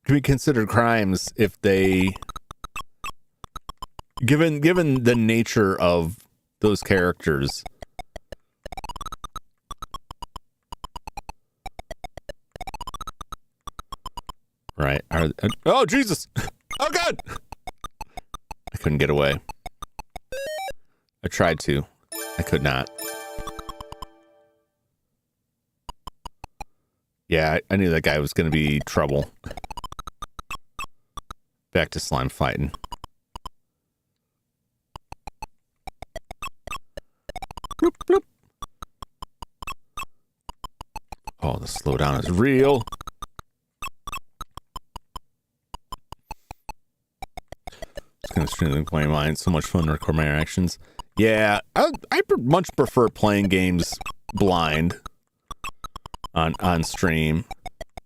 can be considered crimes if they... Given the nature of those characters. Right. Oh, Jesus! Oh, God! I couldn't get away. I tried to. I could not. Yeah, I knew that guy was going to be trouble. Back to slime fighting. Bloop, bloop. Oh, the slowdown is real. Just the stream than playing mine. So much fun to record my interactions. Yeah, much prefer playing games blind on stream.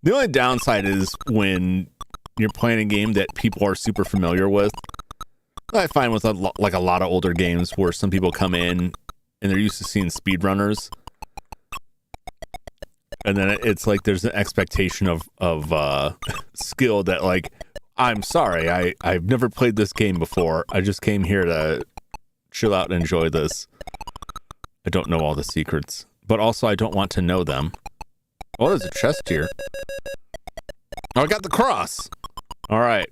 The only downside is when you're playing a game that people are super familiar with. I find with a lot of older games where some people come in and they're used to seeing speedrunners, and then it's like there's an expectation of skill that, like, I'm sorry, I've never played this game before. I just came here to chill out and enjoy this. I don't know all the secrets, but also I don't want to know them. Oh, there's a chest here. Oh, I got the cross. All right.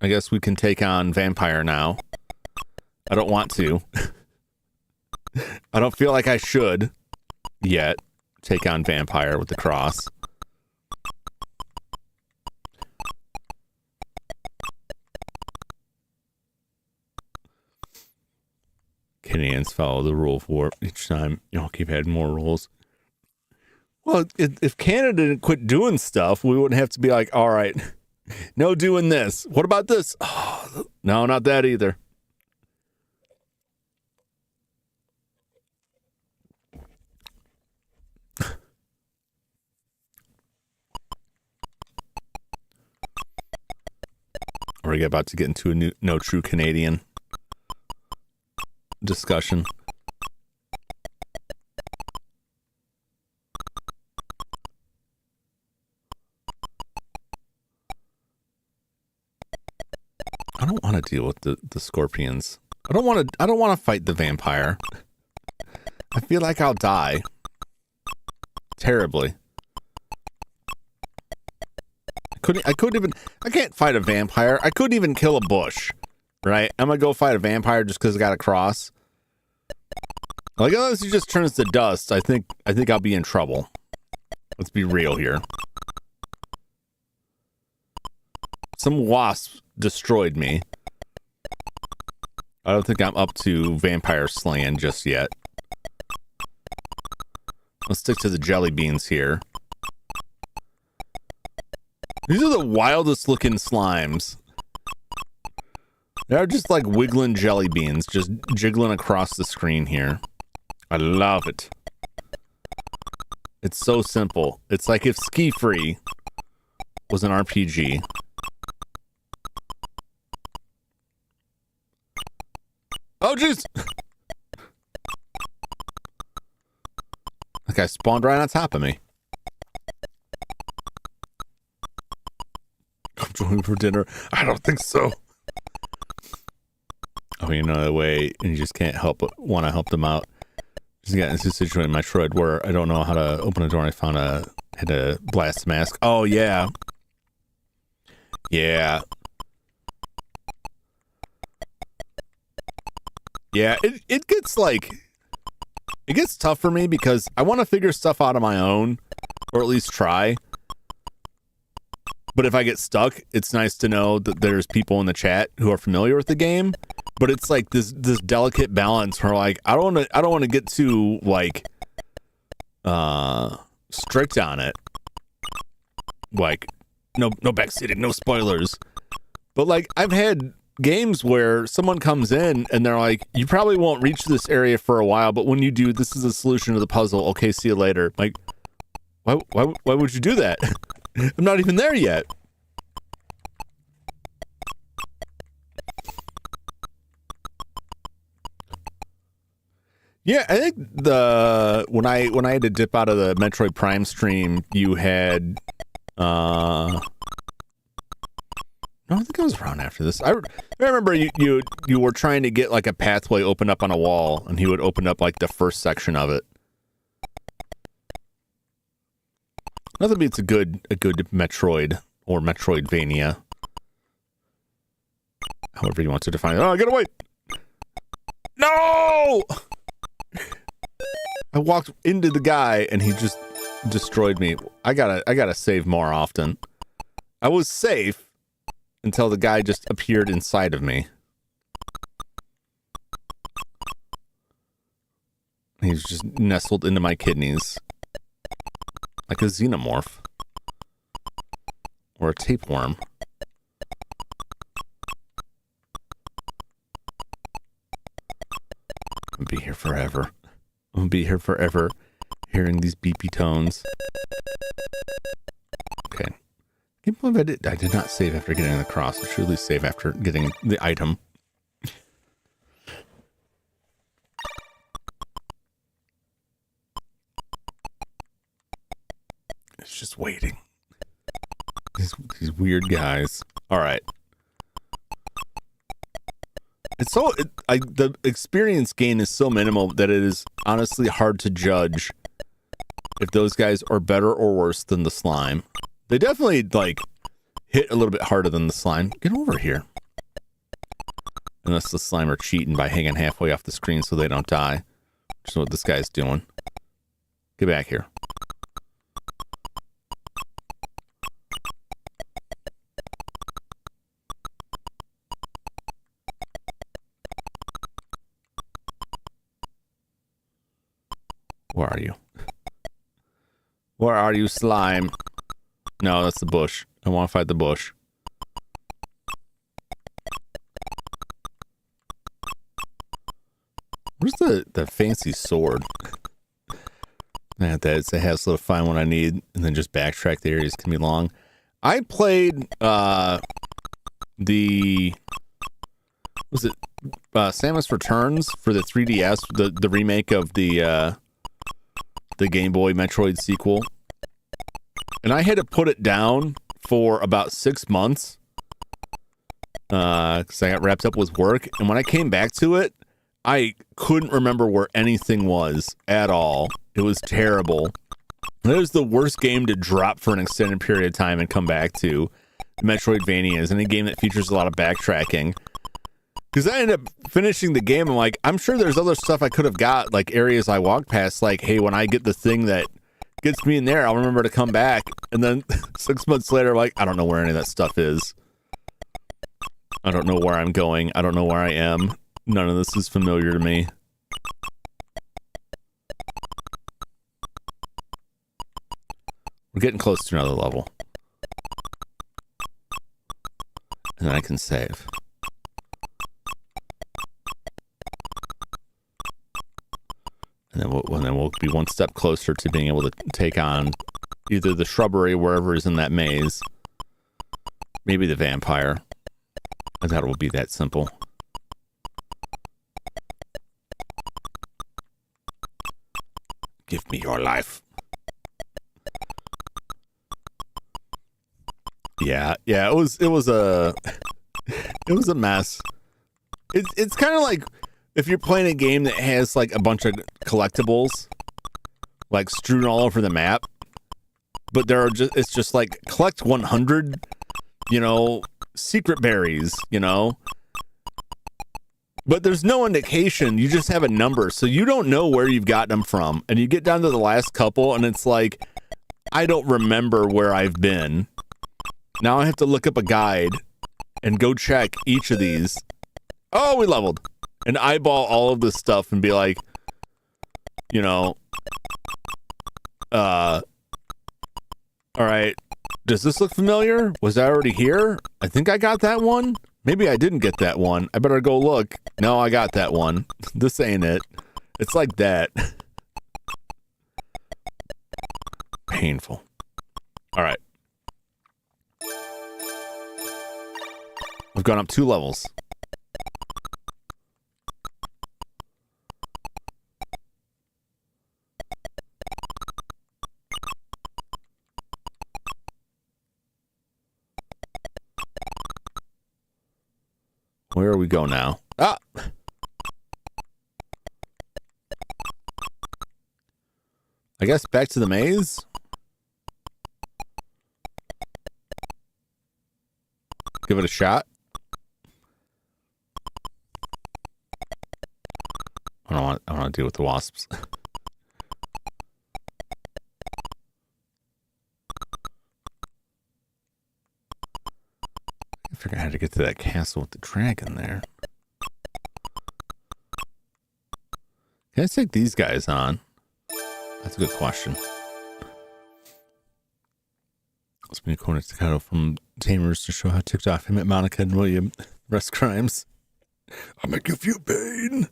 I guess we can take on Vampire now. I don't want to. I don't feel like I should yet take on Vampire with the cross. Canadians follow the rule of war each time. Y'all keep adding more rules. Well, if Canada didn't quit doing stuff, we wouldn't have to be like, all right, no doing this. What about this? Oh, no, not that either. We're about to get into a no true Canadian discussion. I don't want to deal with the scorpions. I don't want to fight the vampire. I feel like I'll die terribly. I can't fight a vampire. I couldn't even kill a bush, right? I'm gonna go fight a vampire just because I got a cross. Like, unless he just turns to dust, I think I'll be in trouble. Let's be real here. Some wasps destroyed me. I don't think I'm up to vampire slaying just yet. Let's stick to the jelly beans here. These are the wildest looking slimes. They're just like wiggling jelly beans, just jiggling across the screen here. I love it. It's so simple. It's like if Ski Free was an RPG. Oh, jeez! That guy spawned right on top of me. I'm joining for dinner. I don't think so. Oh, you know the way, and you just can't help but want to help them out. Just got into a situation in Metroid where I don't know how to open a door, and I had a blast mask. Oh yeah, yeah. It gets tough for me because I want to figure stuff out on my own, or at least try. But if I get stuck, it's nice to know that there's people in the chat who are familiar with the game. But it's like this delicate balance where, like, I don't want to get too like strict on it. Like, no backseating, no spoilers. But like, I've had games where someone comes in and they're like, you probably won't reach this area for a while, but when you do, this is a solution to the puzzle. Okay, see you later. Like, why would you do that? I'm not even there yet. Yeah, I think when I had to dip out of the Metroid Prime stream, you had no, I think I was around after this. I remember you were trying to get like a pathway opened up on a wall, and he would open up like the first section of it. Nothing beats a good Metroid or Metroidvania. However you want to define it. Oh, get away! No! I walked into the guy and he just destroyed me. I gotta save more often. I was safe until the guy just appeared inside of me. He's just nestled into my kidneys. Like a xenomorph. Or a tapeworm. I'm gonna be here forever. I'm gonna be here forever, hearing these beepy tones. Okay. I can't believe I did not save after getting the cross. I should at least save after getting the item. It's just waiting. These weird guys. All right. It's so the experience gain is so minimal that it is honestly hard to judge if those guys are better or worse than the slime. They definitely like hit a little bit harder than the slime. Get over here. Unless the slime are cheating by hanging halfway off the screen so they don't die. Which is what this guy's doing. Get back here. Where are you? Where are you, slime? No, that's the bush. I want to fight the bush. Where's the fancy sword? That's a hassle to find what I need, and then just backtrack. The areas can be long. I played was it Samus Returns for the 3DS, the remake of the Game Boy Metroid sequel, and I had to put it down for about 6 months because I got wrapped up with work, and when I came back to it, I couldn't remember where anything was at all. It was terrible. It was the worst game to drop for an extended period of time and come back to. Metroidvania is any game that features a lot of backtracking. Because I ended up finishing the game, I'm like, I'm sure there's other stuff I could have got, like areas I walked past, like, hey, when I get the thing that gets me in there, I'll remember to come back. And then 6 months later, I'm like, I don't know where any of that stuff is. I don't know where I'm going. I don't know where I am. None of this is familiar to me. We're getting close to another level. And then I can save. And then we'll be one step closer to being able to take on either the shrubbery, wherever is in that maze. Maybe the vampire. I thought it would be that simple. Give me your life. Yeah, it was a mess. It's kind of like if you're playing a game that has like a bunch of collectibles like strewn all over the map, but it's just like collect 100, secret berries, but there's no indication. You just have a number, so you don't know where you've gotten them from, and you get down to the last couple and it's like, I don't remember where I've been. Now I have to look up a guide and go check each of these. Oh, we leveled. And eyeball all of this stuff and be like, all right, does this look familiar? Was I already here? I think I got that one. Maybe I didn't get that one. I better go look. No, I got that one. This ain't it. It's like that. Painful. All right. We've gone up 2 levels. Where we go now? Ah! I guess back to the maze? Give it a shot. I don't want to deal with the wasps. I figure out how to get to that castle with the dragon there. Can I take these guys on? That's a good question. Let's make a corner staccato from Tamers to show how ticked off him at Monica and William. Rest crimes. I'll make you feel pain.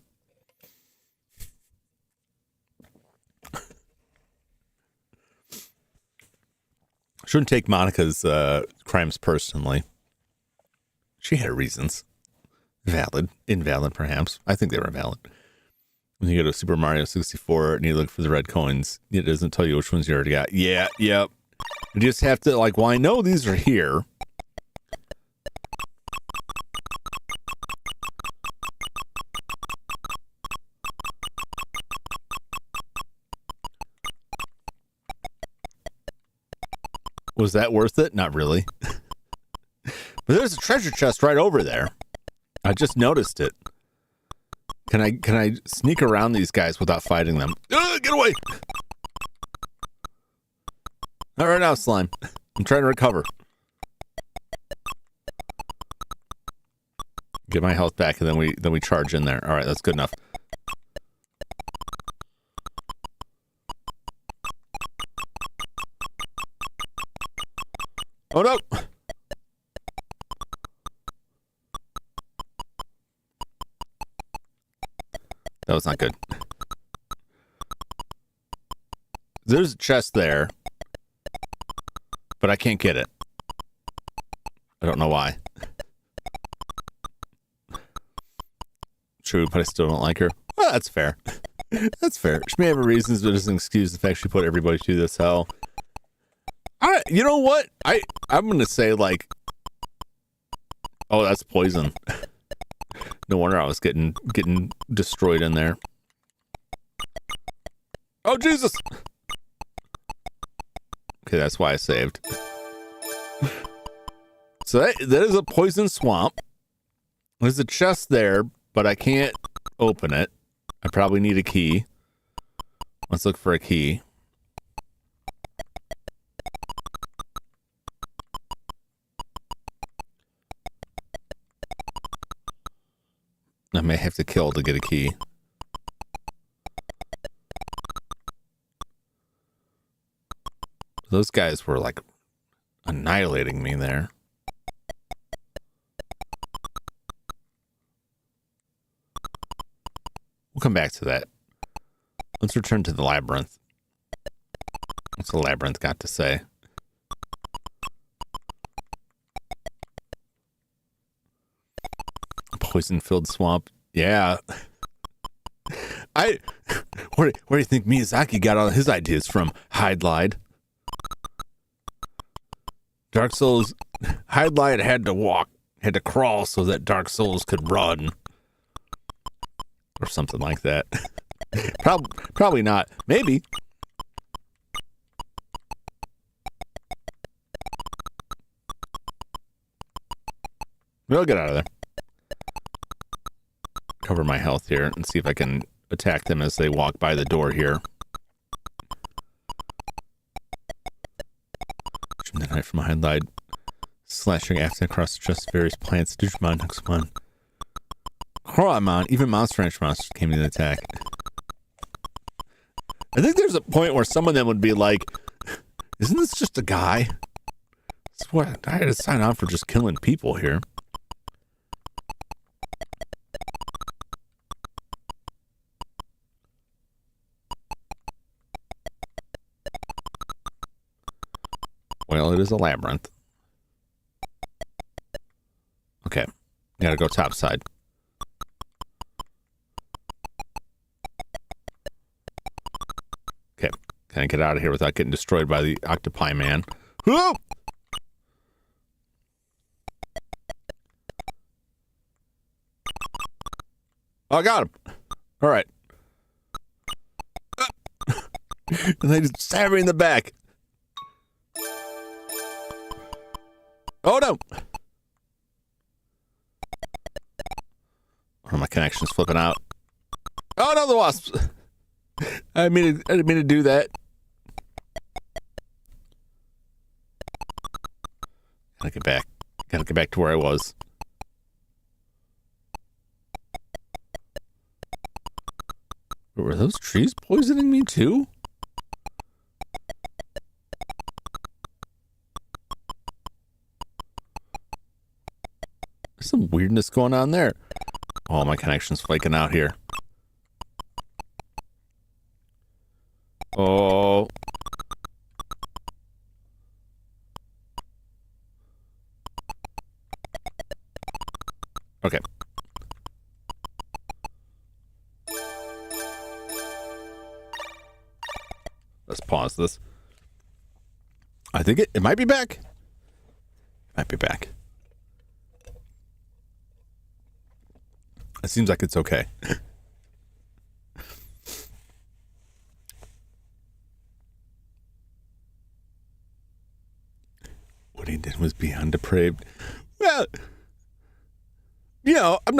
Shouldn't take Monica's crimes personally. She had reasons. Valid. Invalid, perhaps. I think they were valid. When you go to Super Mario 64 and you look for the red coins, it doesn't tell you which ones you already got. Yeah, yep. You just have to, like, well, I know these are here. Was that worth it? Not really. But there's a treasure chest right over there. I just noticed it. Can I sneak around these guys without fighting them? Get away! Not right now, slime. I'm trying to recover. Get my health back, and then we charge in there. All right, that's good enough. Oh no! That was not good. There's a chest there, but I can't get it. I don't know why. True, but I still don't like her. Well, that's fair. That's fair. She may have her reasons, but it doesn't excuse the fact she put everybody through this hell. You know what? I'm gonna say, like, oh, that's poison. No wonder I was getting destroyed in there. Oh, Jesus! Okay, that's why I saved. So that is a poison swamp. There's a chest there, but I can't open it. I probably need a key. Let's look for a key. I may have to kill to get a key. Those guys were like annihilating me there. We'll come back to that. Let's return to the labyrinth. What's the labyrinth got to say? Poison-filled swamp. Yeah. Where do you think Miyazaki got all his ideas from? Hydlide. Dark Souls. Hydlide had to crawl so that Dark Souls could run. Or something like that. Probably not. Maybe. We'll get out of there. Cover my health here and see if I can attack them as they walk by the door here. Trim the knife from behind Hydlide. Slashing accent across the chest of various plants. Digimon, Huxmon. Crowmon, even Monster Ranch monsters came to the attack. I think there's a point where some of them would be like, isn't this just a guy? That's what I had to sign on for, just killing people here. Well, it is a labyrinth. Okay. Gotta go top side. Okay. Can I get out of here without getting destroyed by the octopi man? Whoa! Oh, I got him. All right. And they just stab me in the back. Oh, no. Oh, my connection's flipping out. Oh, no, the wasps. I didn't mean to do that. Gotta get back. Gotta get back to where I was. Were those trees poisoning me too? There's some weirdness going on there. Oh, my connection's flaking out here. Oh. Okay. Let's pause this. I think it might be back. Might be back. It seems like it's okay. What he did was beyond depraved. Well, you know, I'm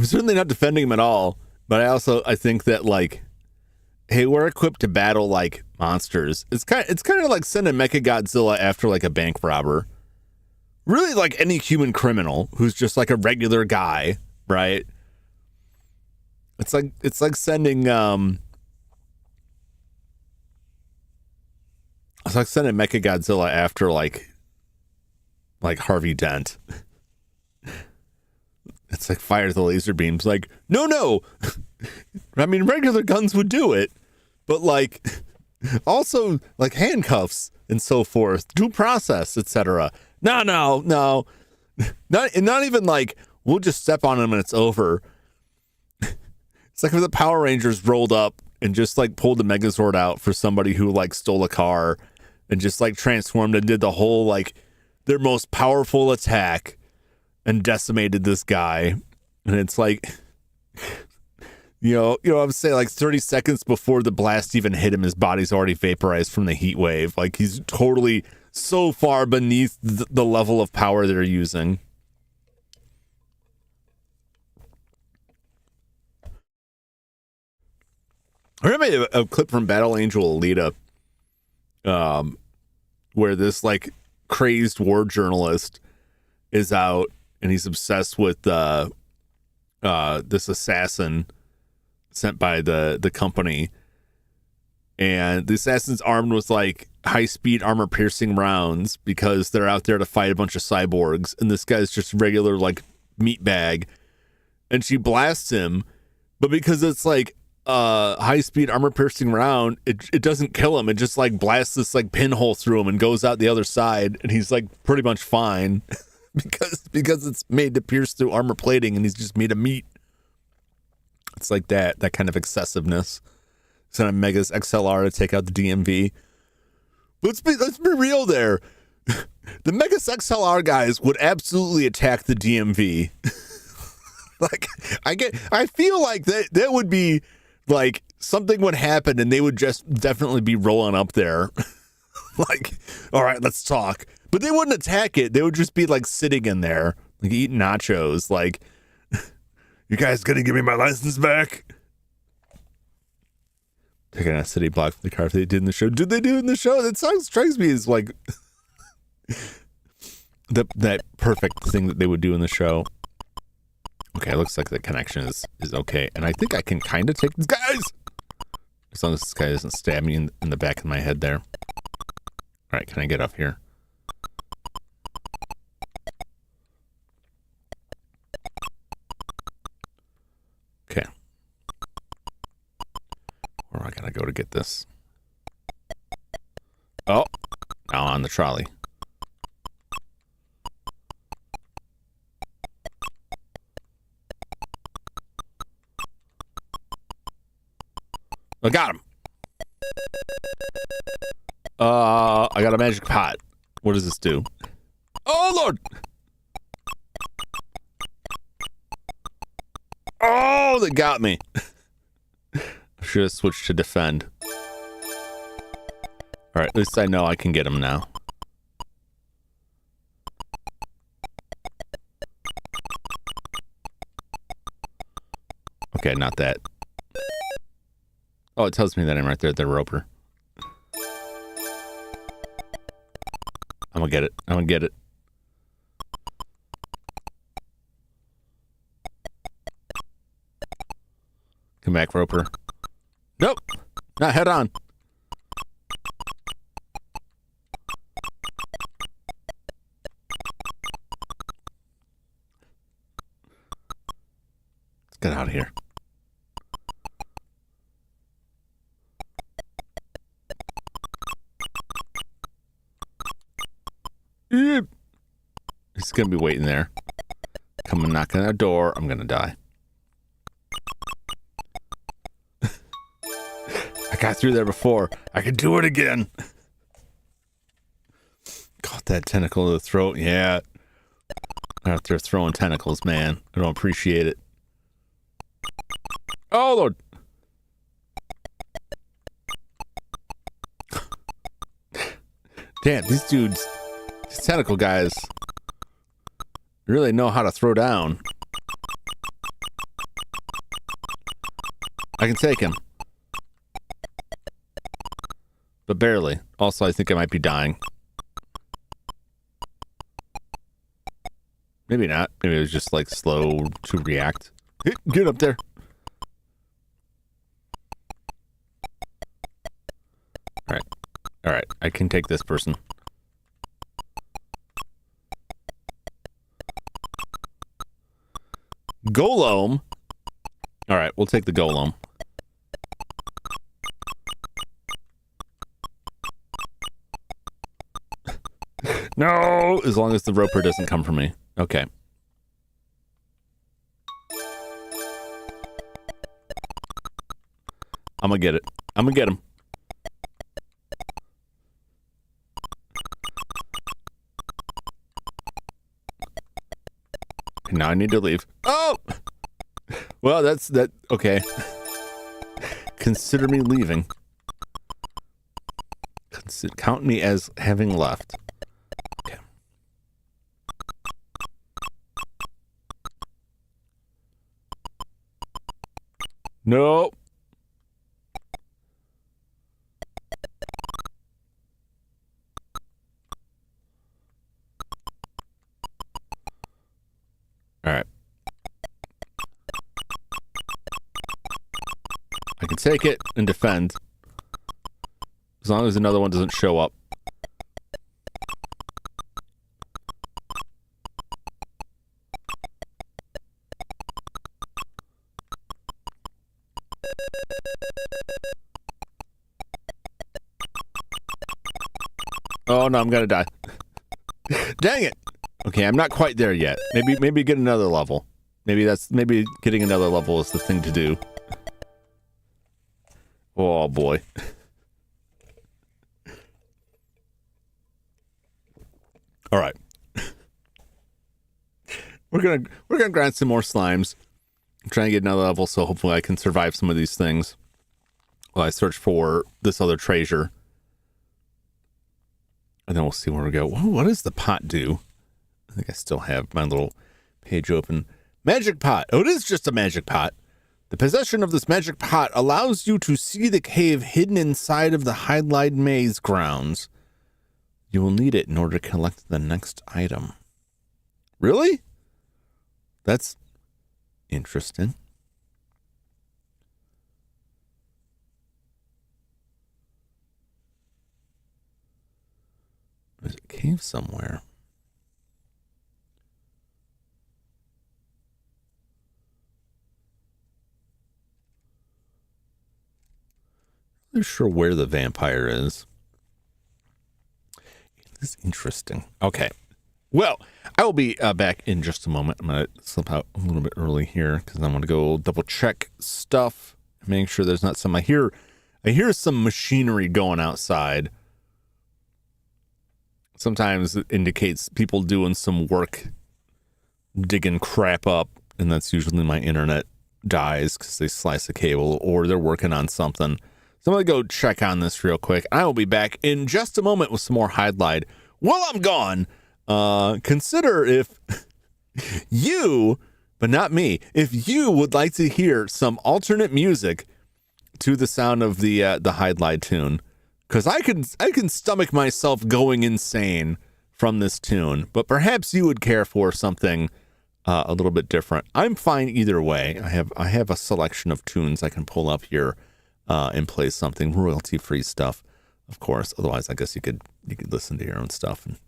certainly not defending him at all, but I think that, like, hey, we're equipped to battle like monsters. It's kind of like sending Mechagodzilla after like a bank robber. Really, like any human criminal who's just like a regular guy, right? It's like sending Mechagodzilla after like Harvey Dent. It's like fire the laser beams. Like, no. I mean, regular guns would do it, but like also like handcuffs and so forth, due process, etc. No. Not even like we'll just step on him and it's over. It's like if the Power Rangers rolled up and just like pulled the Megazord out for somebody who like stole a car and just like transformed and did the whole like their most powerful attack and decimated this guy. And it's like, you know, I would say like 30 seconds before the blast even hit him, his body's already vaporized from the heat wave. Like he's totally so far beneath the level of power they're using. I remember a clip from Battle Angel Alita, where this like crazed war journalist is out and he's obsessed with this assassin sent by the company, and the assassin's armed with like high-speed armor-piercing rounds because they're out there to fight a bunch of cyborgs, and this guy's just regular like meatbag, and she blasts him, but because it's like high-speed armor-piercing round, it doesn't kill him. It just like blasts this like pinhole through him and goes out the other side, and he's like pretty much fine because it's made to pierce through armor plating, and he's just made of meat. It's like that kind of excessiveness. Send a Megas XLR to take out the DMV. Let's be real there. The Megas XLR guys would absolutely attack the DMV. Like I feel like that would be like something would happen and they would just definitely be rolling up there. Like, all right, let's talk. But they wouldn't attack it. They would just be like sitting in there, like eating nachos. Like, you guys gonna give me my license back? Taking a city block for the car if they did in the show. Did they do it in the show? That song strikes me as like that perfect thing that they would do in the show. Okay, it looks like the connection is okay. And I think I can kind of take these guys. As long as this guy doesn't stab me in the back of my head there. All right, can I get up here? Okay. Where do I gotta go to get this? Oh, now on the trolley. I got him. I got a magic pot. What does this do? Oh, Lord! Oh, they got me. I should have switched to defend. All right, at least I know I can get him now. Okay, not that. Oh, it tells me that I'm right there at the roper. I'm gonna get it. I'm gonna get it. Come back, roper. Nope. Not head on. Let's get out of here. He's gonna be waiting there. come knocking on a door, I'm gonna die. I got through there before. I can do it again. Caught that tentacle to the throat. Yeah. Out there throwing tentacles, man. I don't appreciate it. Oh, Lord. Damn, these dudes, these tentacle guys really know how to throw down. I can take him. But barely. Also, I think I might be dying. Maybe not. Maybe it was just like slow to react. Get up there. Alright. Alright. I can take this person. Golem. Alright, we'll take the golem. No! As long as the roper doesn't come for me. Okay. I'm gonna get it. I'm gonna get him. Now I need to leave. Oh! Well, that's that. Okay. Consider me leaving. Count me as having left. Okay. No. All right. I can take it and defend. As long as another one doesn't show up. Oh no, I'm gonna die. Dang it! Okay, I'm not quite there yet. Maybe get another level. Maybe getting another level is the thing to do. Oh boy. All right. We're gonna grind some more slimes. I'm trying to get another level, so hopefully I can survive some of these things while I search for this other treasure. And then we'll see where we go. Whoa, what does the pot do? I think I still have my little page open. Magic pot. Oh, it is just a magic pot. The possession of this magic pot allows you to see the cave hidden inside of the Hydlide maze grounds. You will need it in order to collect the next item. Really? That's interesting. There's a cave somewhere. I'm not sure where the vampire is. This is interesting. Okay. Well, I will be back in just a moment. I'm going to slip out a little bit early here because I want to go double check stuff, make sure there's not some. I hear some machinery going outside. Sometimes it indicates people doing some work, digging crap up, and that's usually my internet dies because they slice a cable or they're working on something. So I'm going to go check on this real quick. I will be back in just a moment with some more Hydlide. While I'm gone, consider if you, but not me, if you would like to hear some alternate music to the sound of the Hydlide tune. Because I can stomach myself going insane from this tune, but perhaps you would care for something a little bit different. I'm fine either way. I have a selection of tunes I can pull up here and play something royalty-free stuff, of course. Otherwise, I guess you could listen to your own stuff and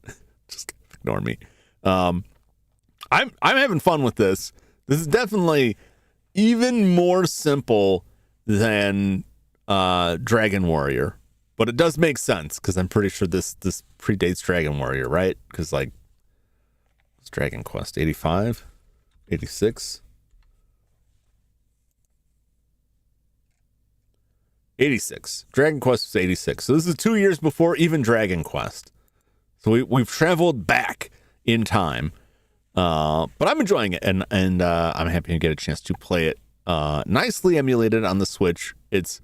just ignore me. I'm having fun with this. This is definitely even more simple than Dragon Warrior. But it does make sense, because I'm pretty sure this predates Dragon Warrior, right? Because, like, it's Dragon Quest 85. 86. 86. Dragon Quest was 86. So this is 2 years before even Dragon Quest. So we've traveled back in time. But I'm enjoying it, and I'm happy to get a chance to play it. Nicely emulated on the Switch. It's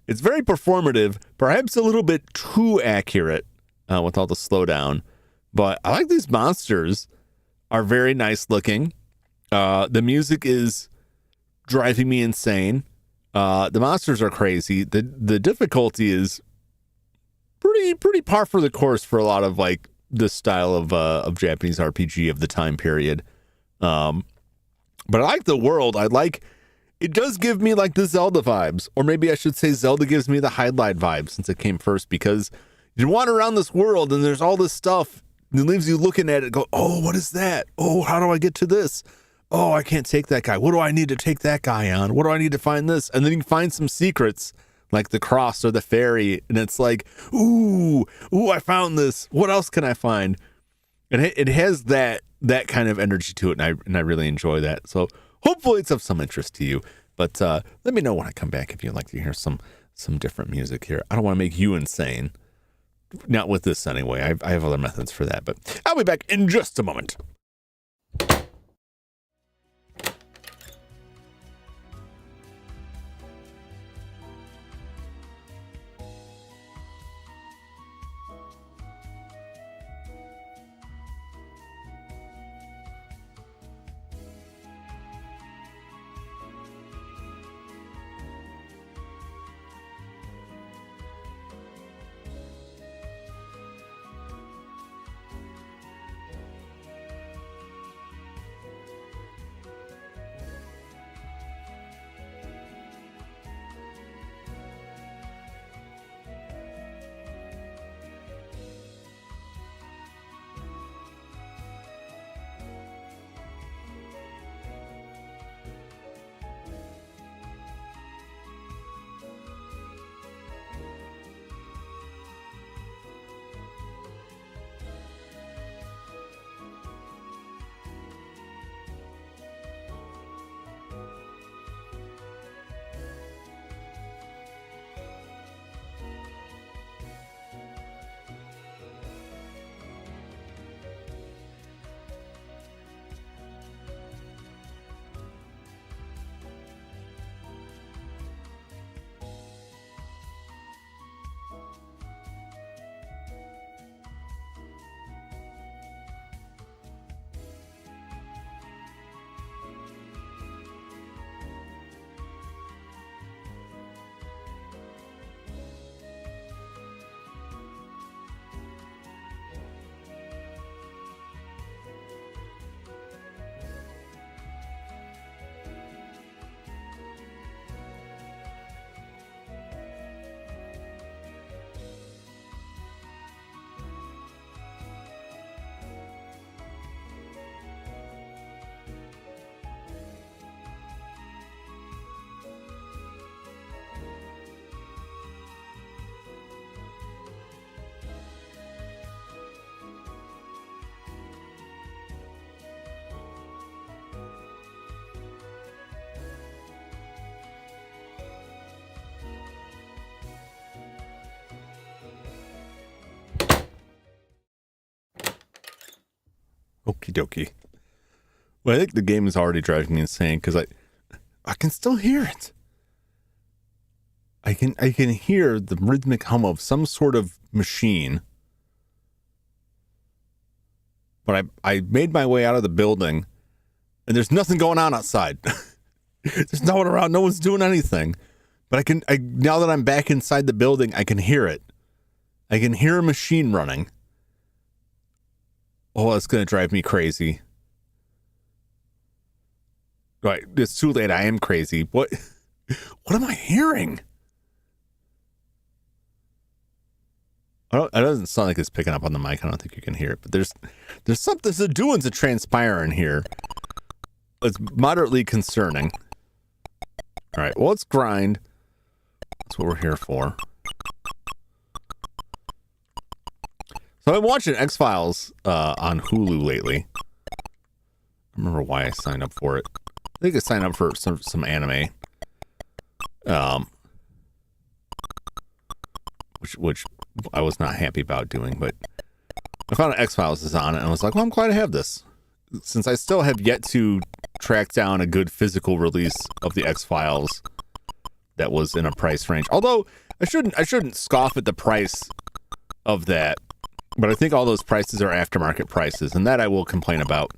very performative, perhaps a little bit too accurate with all the slowdown. But I like these monsters. Are very nice looking. The music is driving me insane. The monsters are crazy. The difficulty is pretty par for the course for a lot of like this style of Japanese RPG of the time period. But I like the world. It does give me like the Zelda vibes, or maybe I should say Zelda gives me the Hydlide vibes since it came first, because you wander around this world and there's all this stuff. And it leaves you looking at it and go, oh, what is that? Oh, how do I get to this? Oh, I can't take that guy. What do I need to take that guy on? What do I need to find this? And then you can find some secrets like the cross or the fairy. And it's like, ooh, I found this. What else can I find? And it has that kind of energy to it. And I really enjoy that. So hopefully it's of some interest to you. But let me know when I come back if you'd like to hear some different music here. I don't want to make you insane. Not with this anyway. I have other methods for that, but I'll be back in just a moment. Okie dokie. Well, I think the game is already driving me insane because I can still hear it. I can hear the rhythmic hum of some sort of machine. But I made my way out of the building, and there's nothing going on outside. There's no one around. No one's doing anything. But now that I'm back inside the building, I can hear it. I can hear a machine running. Oh, that's going to drive me crazy. Right, it's too late. I am crazy. What am I hearing? It doesn't sound like it's picking up on the mic. I don't think you can hear it. But there's something, the doings that transpire in here. It's moderately concerning. All right, well, let's grind. That's what we're here for. So I've been watching X-Files on Hulu lately. remember why I signed up for it. I think I signed up for some anime. Which I was not happy about doing, but I found X-Files is on it, and I was like, well, I'm glad I have this. Since I still have yet to track down a good physical release of the X-Files that was in a price range. Although I shouldn't scoff at the price of that, but I think all those prices are aftermarket prices, and that I will complain about.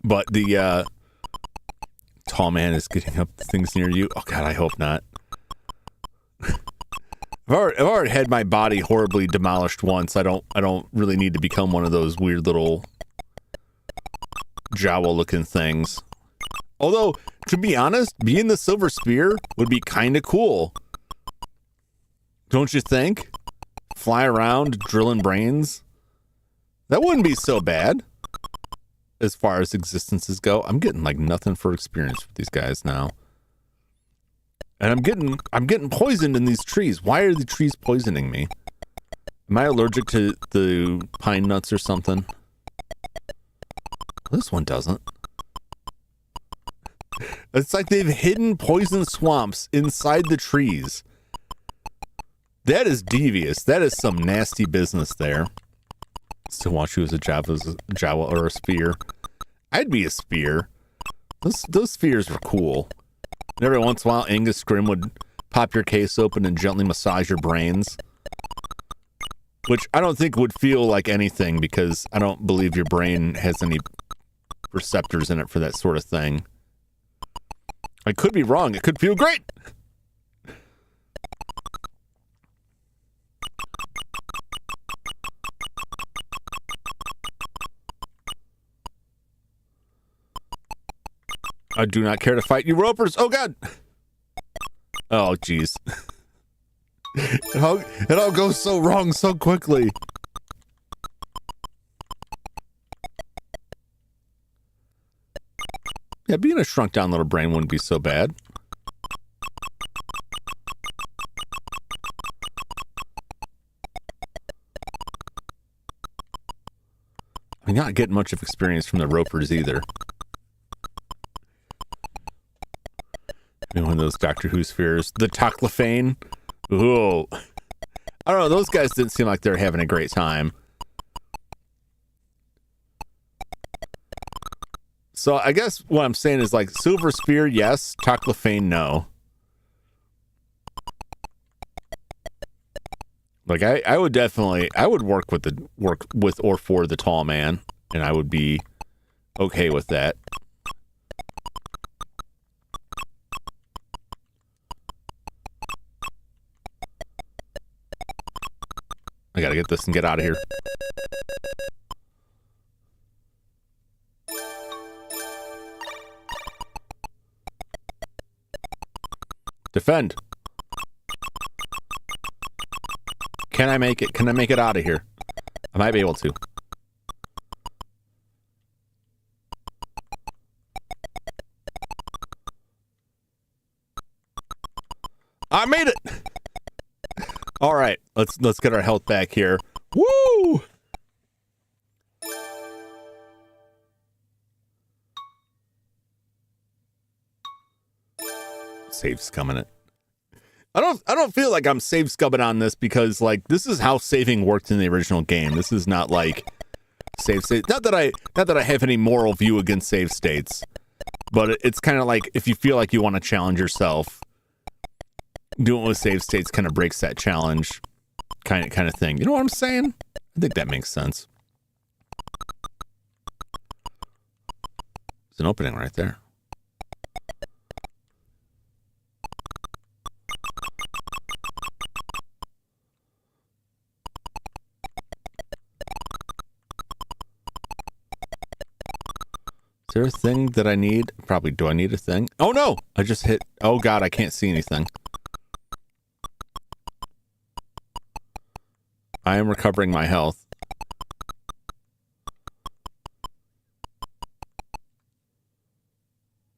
But the tall man is getting up things near you. Oh God, I hope not. I've already had my body horribly demolished once. I don't really need to become one of those weird little Jawa looking things. Although, to be honest, being the Silver Spear would be kind of cool. Don't you think? Fly around drilling brains. That wouldn't be so bad. As far as existences go, I'm getting like nothing for experience with these guys now. And I'm getting poisoned in these trees. Why are the trees poisoning me? Am I allergic to the pine nuts or something? This one doesn't. It's like they've hidden poison swamps inside the trees. That is devious. That is some nasty business there. Still want you as a Jawa or a spear. I'd be a spear. Those spears were cool. And every once in a while, Angus Scrim would pop your case open and gently massage your brains. Which I don't think would feel like anything, because I don't believe your brain has any receptors in it for that sort of thing. I could be wrong. It could feel great. I do not care to fight you ropers. Oh, God. Oh, jeez. It all goes so wrong so quickly. Yeah, being a shrunk down little brain wouldn't be so bad. I'm not getting much of experience from the ropers either. One of those Doctor Who spheres. The Toclafane. Ooh. I don't know. Those guys didn't seem like they're having a great time. So I guess what I'm saying is like Silver Spear, yes. Toclafane, no. Like I would definitely, I would work with or for the tall man, and I would be okay with that. I gotta get this and get out of here. Defend. Can I make it? Can I make it out of here? I might be able to. I made it! All right, let's get our health back here. Woo! Save scumming it. I don't feel like I'm save scumming on this, because like this is how saving worked in the original game. This is not like save state. Not that I have any moral view against save states, but it's kind of like if you feel like you want to challenge yourself, doing it with save states kind of breaks that challenge kind of thing. You know what I'm saying? I think that makes sense. There's an opening right there. Is there a thing that I need? Probably. Do I need a thing? Oh no! I just hit. Oh God, I can't see anything. I am recovering my health.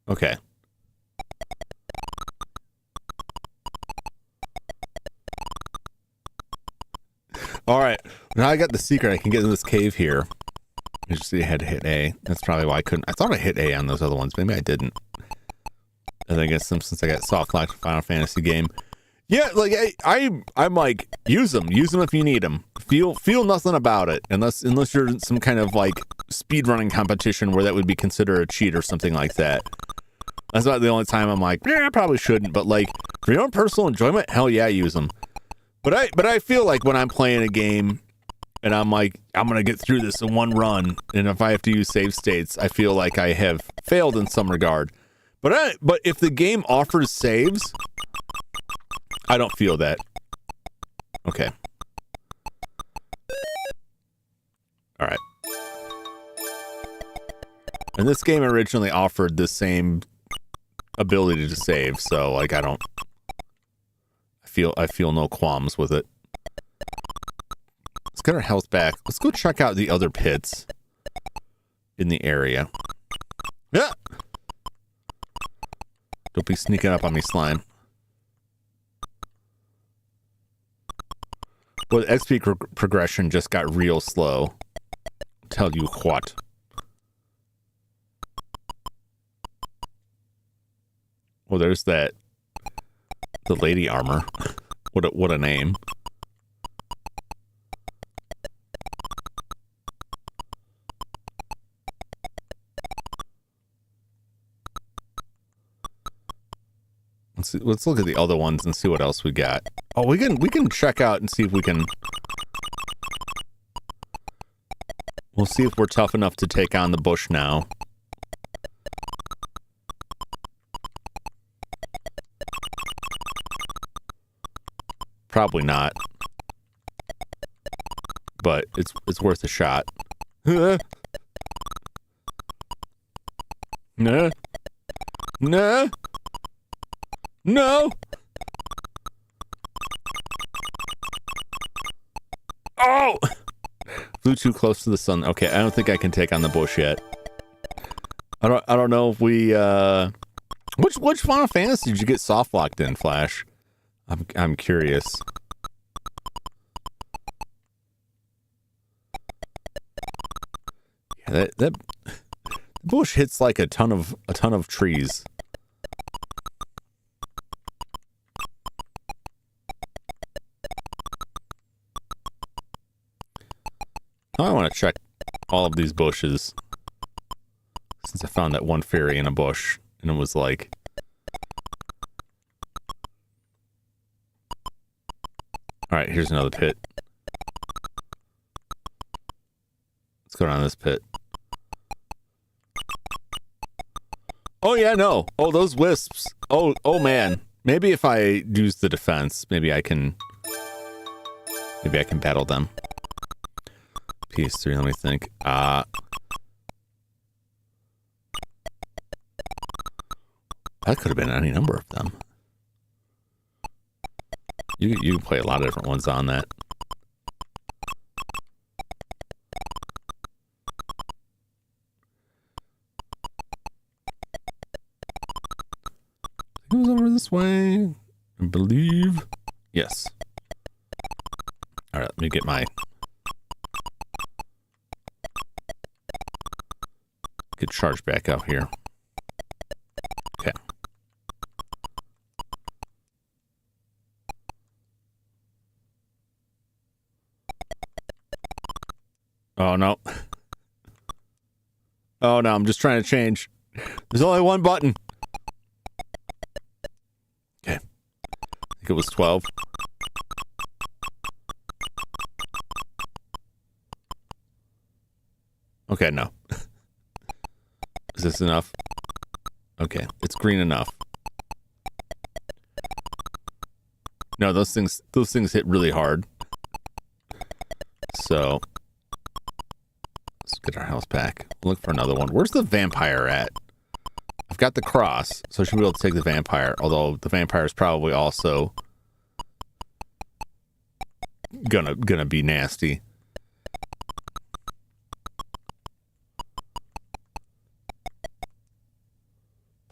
Okay. All right. Now I got the secret. I can get in this cave here. You just see I had to hit A. That's probably why I couldn't. I thought I hit A on those other ones. Maybe I didn't. I think it's since I got soft locked Final Fantasy game. Yeah, like I'm like use them if you need them. Feel nothing about it unless you're in some kind of like speedrunning competition where that would be considered a cheat or something like that. That's about the only time I'm like, yeah, I probably shouldn't. But like for your own personal enjoyment, hell yeah, use them. But I feel like when I'm playing a game and I'm like, I'm gonna get through this in one run, and if I have to use save states, I feel like I have failed in some regard. But if the game offers saves, I don't feel that. Okay. All right. And this game originally offered the same ability to save, so like I feel no qualms with it. Let's get our health back. Let's go check out the other pits in the area. Yeah. Don't be sneaking up on me, slime. Well, the XP progression just got real slow. Tell you what. Well, there's that. The lady armor. What a name. Let's look at the other ones and see what else we got. Oh, we can check out and see if we can. We'll see if we're tough enough to take on the bush now. Probably not. But it's worth a shot. No. No. No. Oh! Flew too close to the sun. Okay, I don't think I can take on the bush yet. I don't know if we which Final Fantasy did you get soft locked in, Flash? I'm curious. Yeah, that bush hits like a ton of trees. I want to check all of these bushes since I found that one fairy in a bush and it was like all right, here's another pit. Let's go down this pit. Oh yeah, no. Oh, those wisps. Oh man. Maybe if I use the defense, maybe I can battle them. PS3, let me think. That could have been any number of them. You can play a lot of different ones on that. It goes over this way, I believe. Yes. All right, let me get my get charged back up here. Okay. Oh no. Oh no, I'm just trying to change. There's only one button. Okay. I think it was 12. Okay, no. Is this enough? Okay, it's green enough. No, those things hit really hard. So let's get our health back. Look for another one. Where's the vampire at? I've got the cross, so I should be able to take the vampire, although the vampire is probably also gonna be nasty.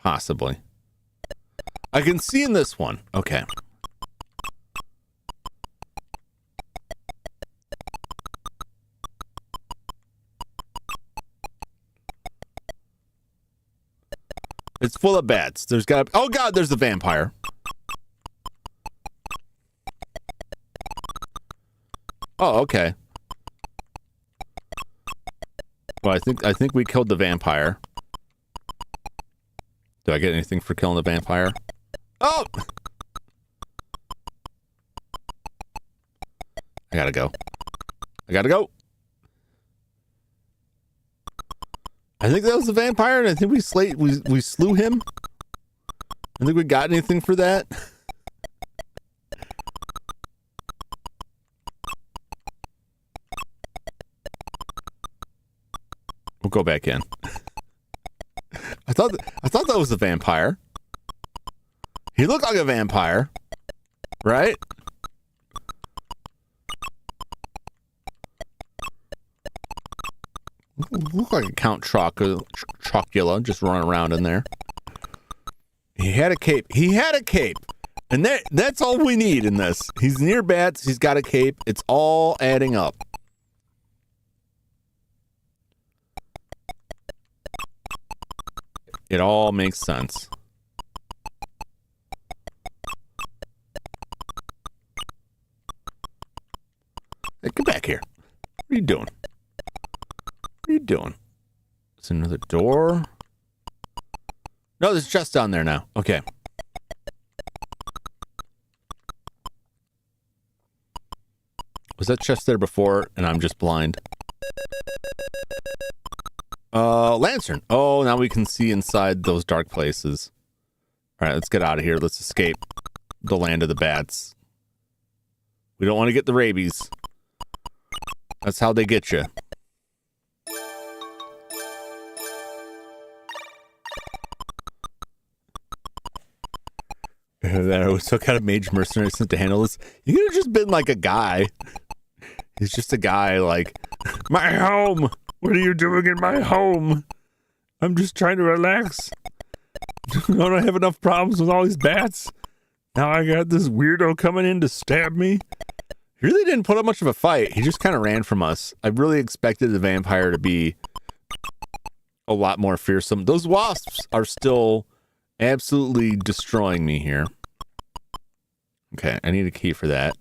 Possibly. I can see in this one. Okay. It's full of bats. There's got. Oh God, there's a vampire. Oh, okay. Well, I think we killed the vampire. Do I get anything for killing the vampire? Oh! I gotta go. I gotta go. I think that was the vampire, and I think we slew him. I think we got anything for that. We'll go back in. I thought that was a vampire. He looked like a vampire, right? Looked like a Count Chocula just running around in there. He had a cape. He had a cape. And that's all we need in this. He's near bats. He's got a cape. It's all adding up. It all makes sense. Hey, get back here. What are you doing? What are you doing? It's another door. No, there's just down there now. Okay. Was that chest there before and I'm just blind? Lantern. Oh, now we can see inside those dark places. All right, let's get out of here. Let's escape the land of the bats. We don't want to get the rabies. That's how they get you. That was so kind of mage mercenary to handle this. You could have just been like a guy. He's just a guy like, my home. What are you doing in my home? I'm just trying to relax. Don't I have enough problems with all these bats? Now I got this weirdo coming in to stab me. He really didn't put up much of a fight. He just kind of ran from us. I really expected the vampire to be a lot more fearsome. Those wasps are still absolutely destroying me here. Okay, I need a key for that.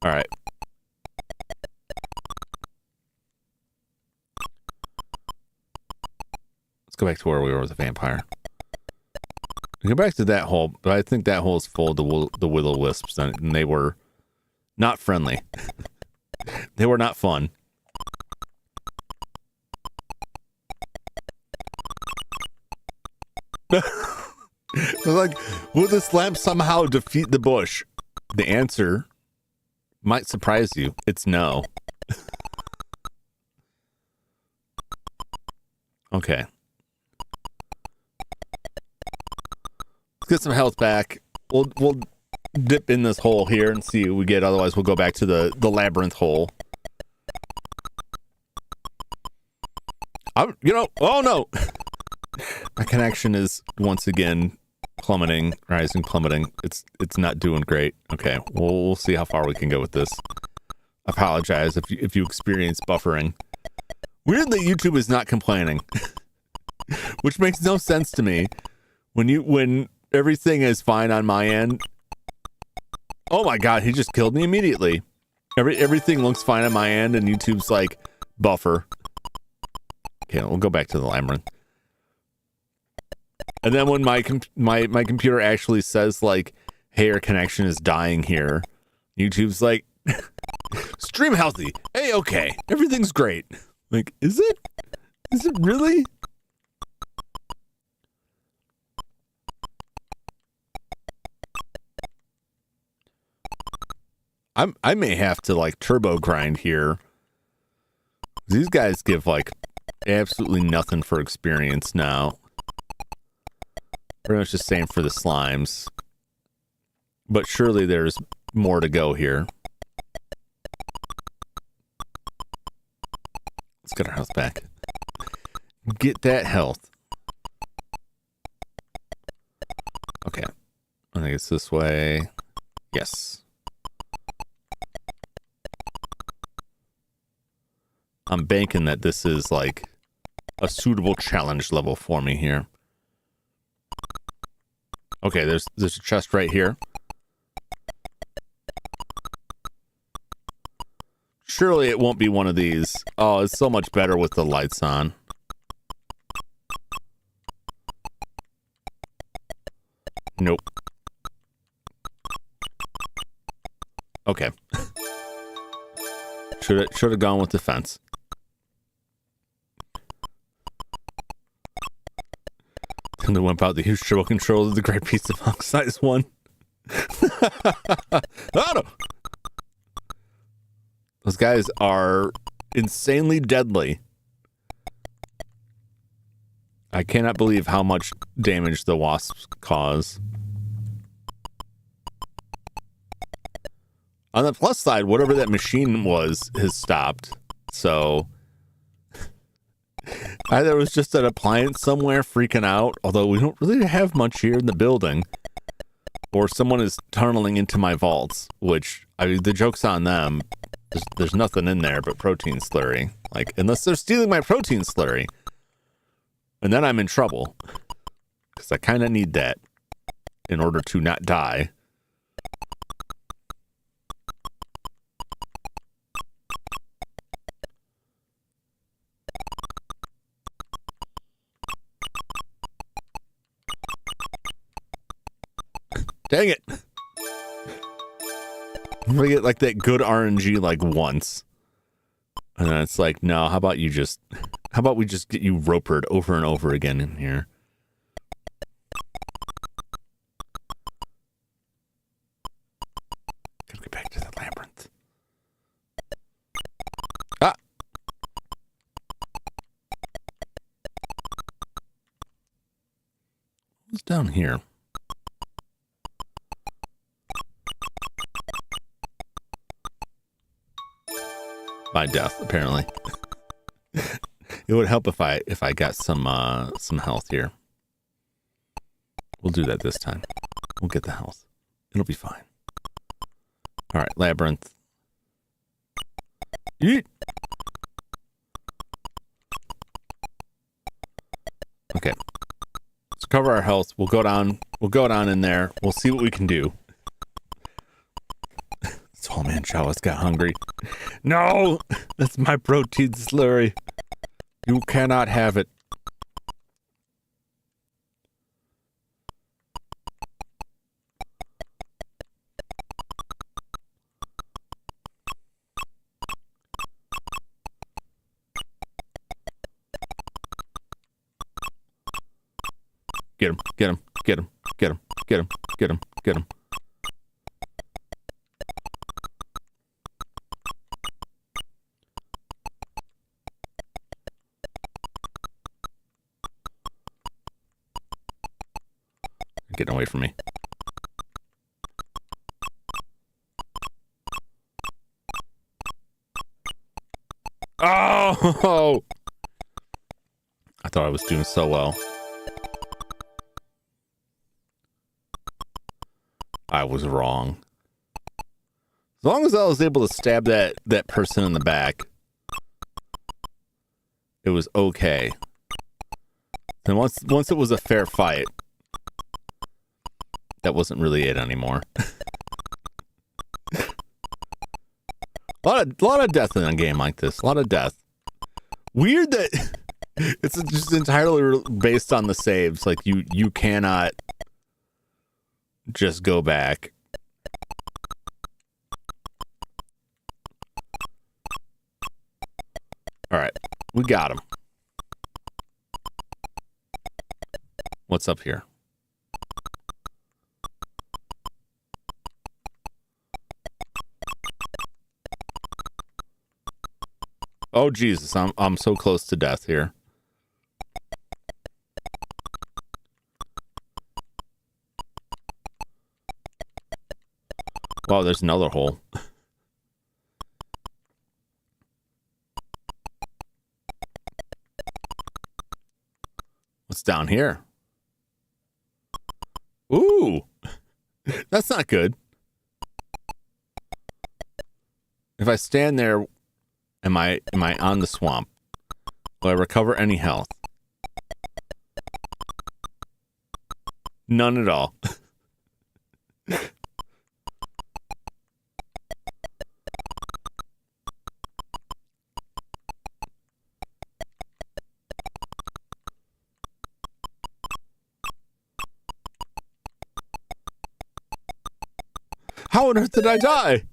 All right. Let's go back to where we were with the vampire. We go back to that hole, but I think that hole is full of the will-o-wisps, and they were not friendly. They were not fun. Like, will this lamp somehow defeat the bush? The answer might surprise you. It's no. Okay. Let's get some health back. We'll dip in this hole here and see what we get. Otherwise, we'll go back to the labyrinth hole. Oh no! My connection is once again plummeting, rising, plummeting. It's not doing great. Okay, we'll see how far we can go with this. I apologize if you experience buffering. Weird that YouTube is not complaining, which makes no sense to me. When everything is fine on my end. Oh my God, he just killed me immediately. Everything looks fine on my end, and YouTube's like buffer. Okay, we'll go back to the labyrinth. And then when my computer actually says like, "Hey, your connection is dying here," YouTube's like, "Stream healthy. Hey, okay, everything's great." Like, is it? Is it really? I may have to like turbo grind here. These guys give like absolutely nothing for experience now. Pretty much the same for the slimes. But surely there's more to go here. Let's get our health back. Get that health. Okay. I think it's this way. Yes. I'm banking that this is like a suitable challenge level for me here. Okay, there's a chest right here. Surely it won't be one of these. Oh, it's so much better with the lights on. Nope. Okay. Should have gone with the fence. And then wimp out the huge turbo controller, the great piece of hunk size one. Oh, no. Those guys are insanely deadly. I cannot believe how much damage the wasps cause. On the plus side, whatever that machine was has stopped. So either it was just an appliance somewhere freaking out, although we don't really have much here in the building, or someone is tunneling into my vaults, which, I mean, the joke's on them. There's nothing in there but protein slurry. Like, unless they're stealing my protein slurry. And then I'm in trouble. Because I kind of need that in order to not die. Dang it. I'm gonna get like that good RNG like once. And then it's like, no, how about we just get you ropered over and over again in here? Gotta get back to the labyrinth. Ah! What's down here? My death, apparently. It would help if I got some health here. We'll do that this time. We'll get the health. It'll be fine. All right, labyrinth. Yeet. Okay. Let's cover our health. We'll go down in there. We'll see what we can do. Oh man, Chalice got hungry. No! That's my protein slurry. You cannot have it. Get him, get him, get him, get him, get him, get him, get him. Getting away from me. Oh! I thought I was doing so well. I was wrong. As long as I was able to stab that person in the back, it was okay. And once it was a fair fight, that wasn't really it anymore. A lot of death in a game like this. A lot of death. Weird that it's just entirely based on the saves. Like you cannot just go back. All right, we got him. What's up here? Oh Jesus, I'm so close to death here. Wow, there's another hole. What's down here? Ooh, that's not good. If I stand there, Am I on the swamp? Will I recover any health? None at all. How on earth did I die?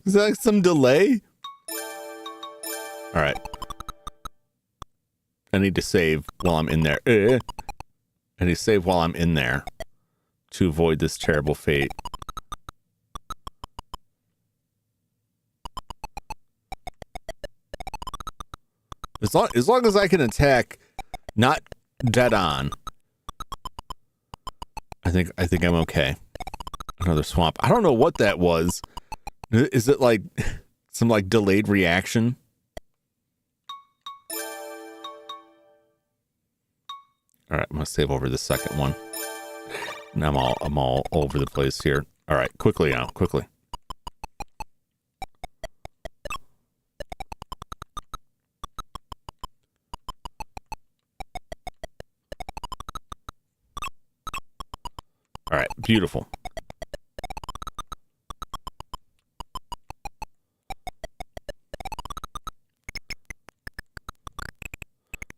Was that like some delay? All right. I need to save while I'm in there. I need to save while I'm in there to avoid this terrible fate. As long as I can attack not dead on, I think I'm okay. Another swamp. I don't know what that was. Is it like some like delayed reaction? All right, I'm gonna save over the second one. And I'm all over the place here. All right, quickly now, quickly. All right, beautiful.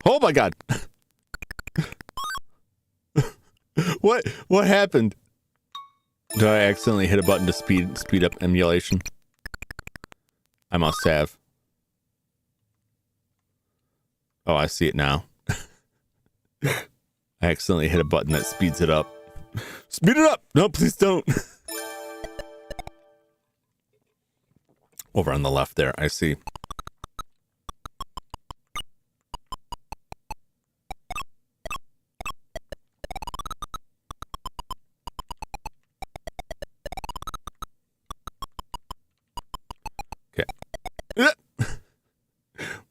Oh my God. What happened? Did I accidentally hit a button to speed up emulation? I must have. Oh, I see it now. I accidentally hit a button that speeds it up. Speed it up! No, please don't. Over on the left there, I see.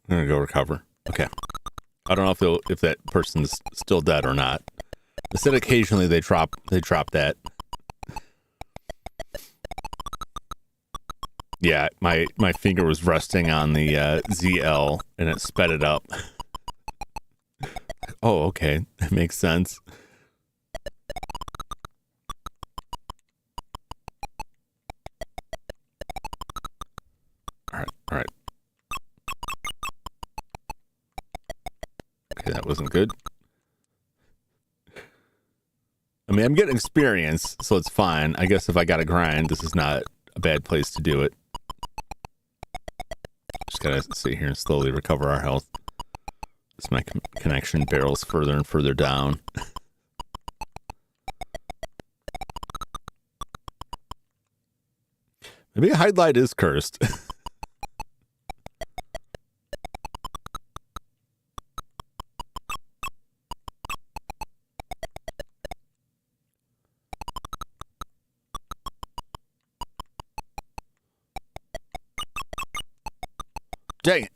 I'm gonna go recover. Okay. I don't know if that person's still dead or not. They said occasionally they drop that. Yeah, my finger was resting on the ZL and it sped it up. Oh, okay. That makes sense. All right. Okay, that wasn't good. I mean, I'm getting experience, so it's fine. I guess if I gotta grind, this is not a bad place to do it. Just gotta sit here and slowly recover our health. As my connection barrels further and further down. Maybe Hydlide is cursed. Dang it.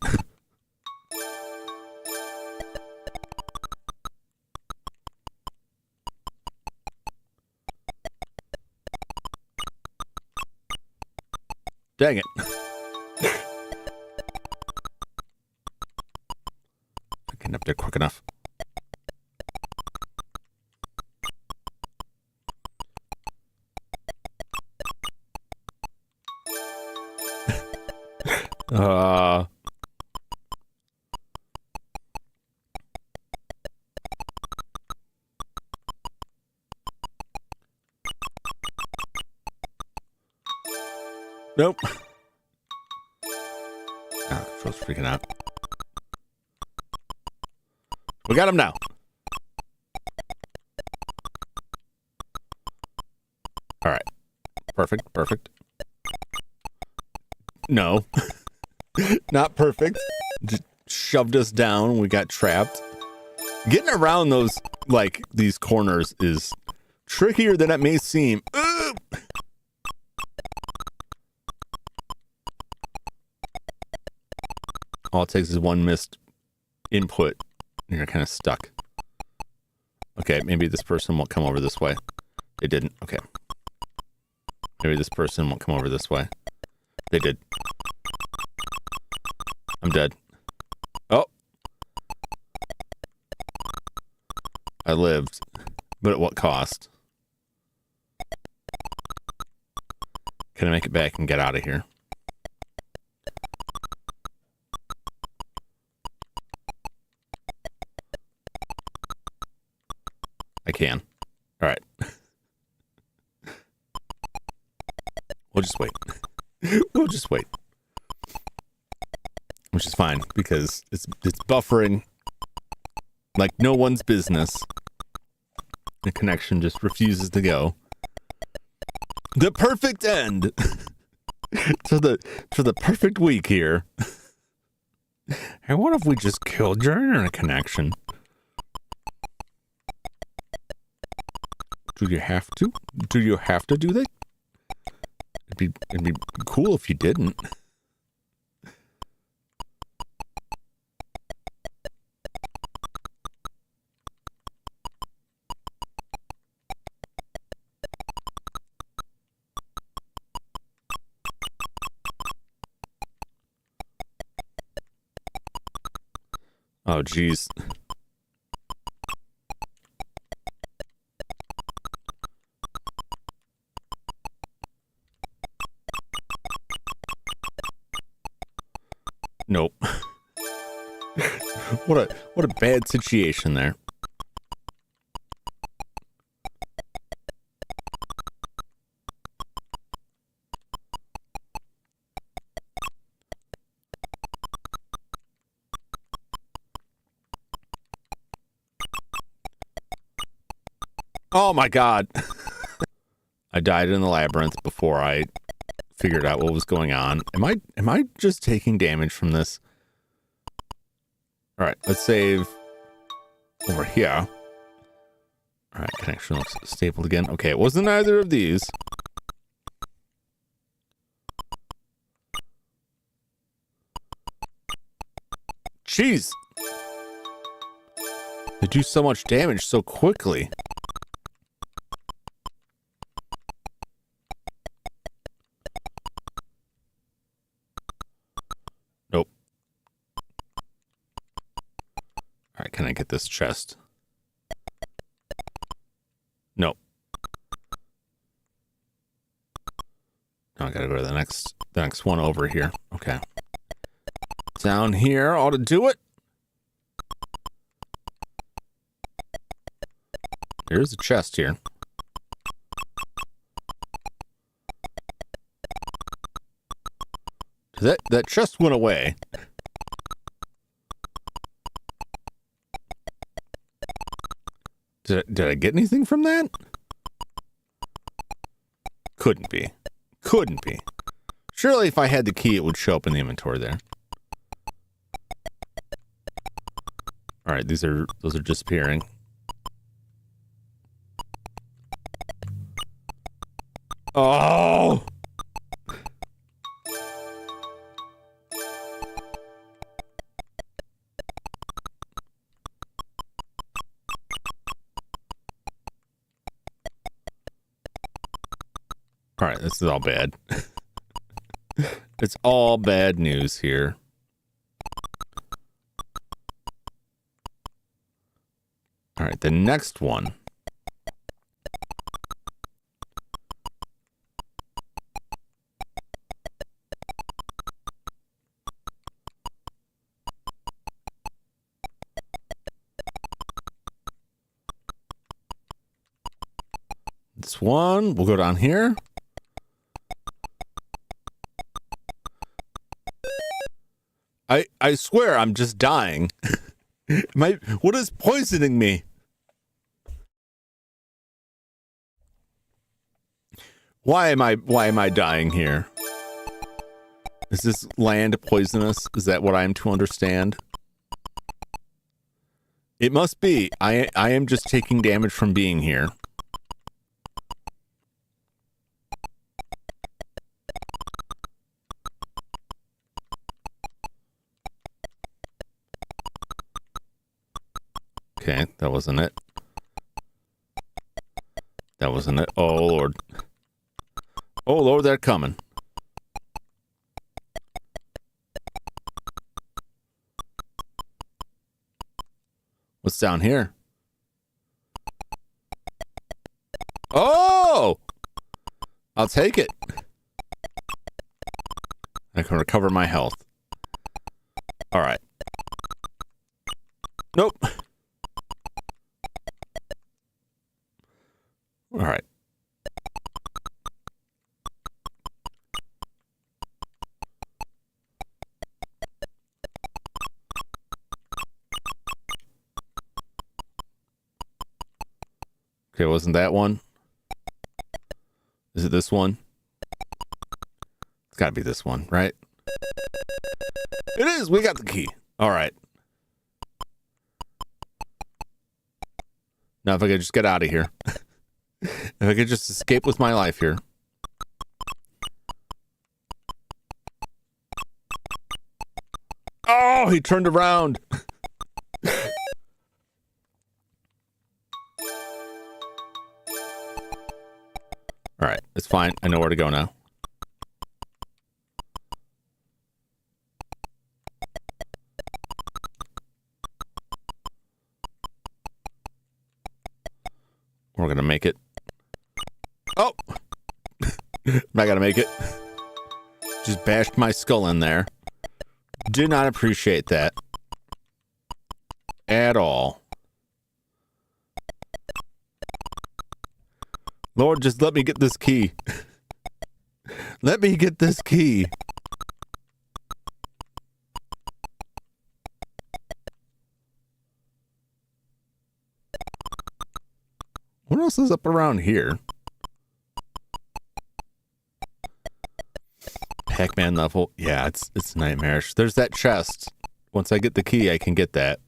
Dang it. I can up there quick enough. Nope. Oh, control's freaking out. We got him now. All right. Perfect. No. Not perfect. Just shoved us down. We got trapped. Getting around those, like, these corners is trickier than it may seem. Ugh! All it takes is one missed input, and you're kind of stuck. Okay, maybe this person won't come over this way. They didn't. Okay. Maybe this person won't come over this way. They did. I'm dead. Oh. I lived. But at what cost? Can I make it back and get out of here? I can. All right. We'll just wait. We'll just wait. Which is fine because it's buffering like no one's business. The connection just refuses to go. The perfect end to the perfect week here. And what if we just killed your internet connection? Do you have to? Do you have to do that? It'd be cool if you didn't. Oh, geez. Nope. What a bad situation there. Oh my god. I died in the labyrinth before I figured out what was going on. Am I just taking damage from this? All right, let's save over here. All right, connection looks stapled again. Okay, it wasn't either of these. Jeez. They do so much damage so quickly. Nope. All right, can I get this chest? Nope. Now I gotta go to the next one over here. Okay. Down here ought to do it. There's a chest here. That chest went away. Did I get anything from that? Couldn't be. Couldn't be. Surely if I had the key, it would show up in the inventory there. All right, those are disappearing. Oh! All right, this is all bad. It's all bad news here. All right, the next one. This one, we'll go down here. I swear I'm just dying. What is poisoning me? Why am I dying here? Is this land poisonous? Is that what I am to understand? It must be. I am just taking damage from being here. Okay, that wasn't it. That wasn't it. Oh, Lord. Oh, Lord, they're coming. What's down here? Oh! I'll take it. I can recover my health. All right. Nope. All right. Okay, wasn't that one? Is it this one? It's got to be this one, right? It is. We got the key. All right. Now, if I could just get out of here. If I could just escape with my life here. Oh, he turned around. All right, it's fine. I know where to go now. We're going to make it. Oh! I'm not going to make it. Just bashed my skull in there. Do not appreciate that. At all. Lord, just let me get this key. Let me get this key. What else is up around here? Pac-Man level. Yeah, it's nightmarish. There's that chest. Once I get the key, I can get that.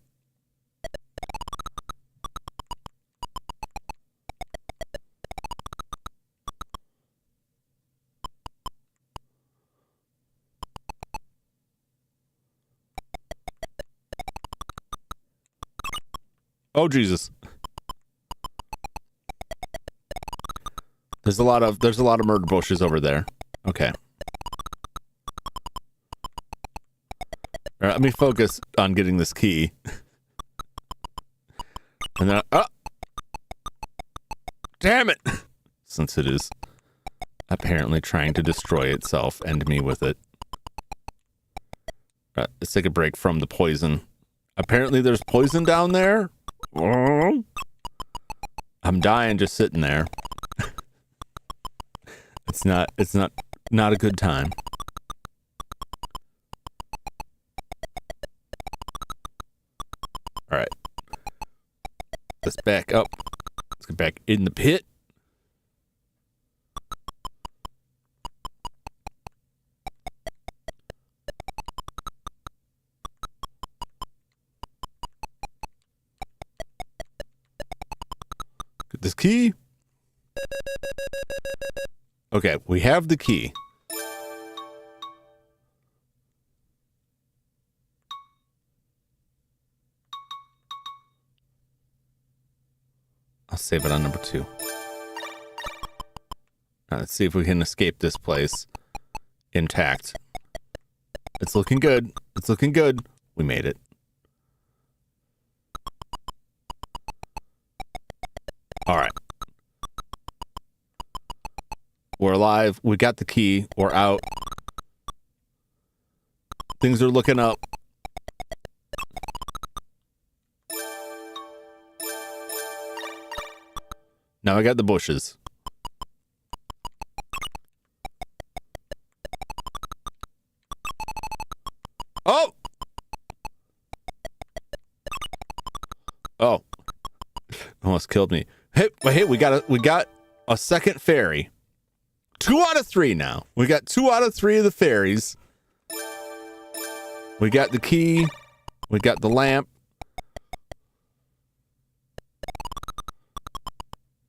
Oh, Jesus. There's a lot of murder bushes over there. Okay. All right, let me focus on getting this key. And then damn it! Since it is apparently trying to destroy itself and me with it. All right, let's take a break from the poison. Apparently there's poison down there. I'm dying just sitting there. It's not a good time. All right. Let's back up. Let's get back in the pit. Get this key. Okay, we have the key. I'll save it on number 2. Let's see if we can escape this place intact. It's looking good. It's looking good. We made it. All right. We're alive. We got the key. We're out. Things are looking up. Now I got the bushes. Oh! Oh. Almost killed me. Hey, we got a second fairy. 2 out of 3 now. We got 2 out of 3 of the fairies. We got the key. We got the lamp.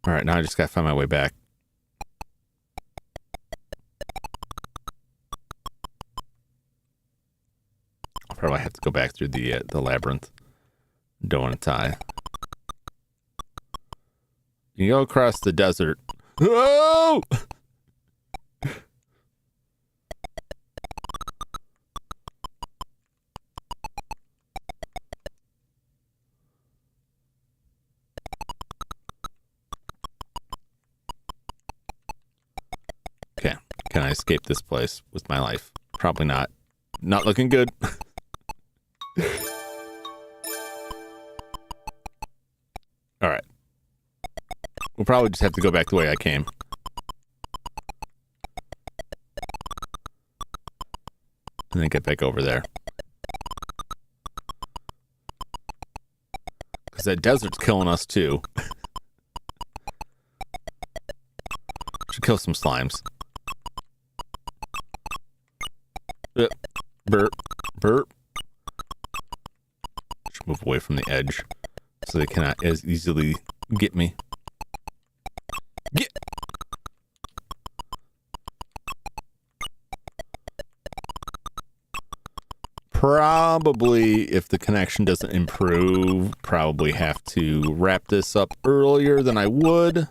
All right, now I just gotta find my way back. I'll probably have to go back through the labyrinth. Don't want to tie. You go across the desert. Oh! Can I escape this place with my life? Probably not. Not looking good. All right. We'll probably just have to go back the way I came. And then get back over there. Because that desert's killing us too. Should kill some slimes. Burp. Burp. Should move away from the edge so they cannot as easily get me. Get! Probably, if the connection doesn't improve, probably have to wrap this up earlier than I would.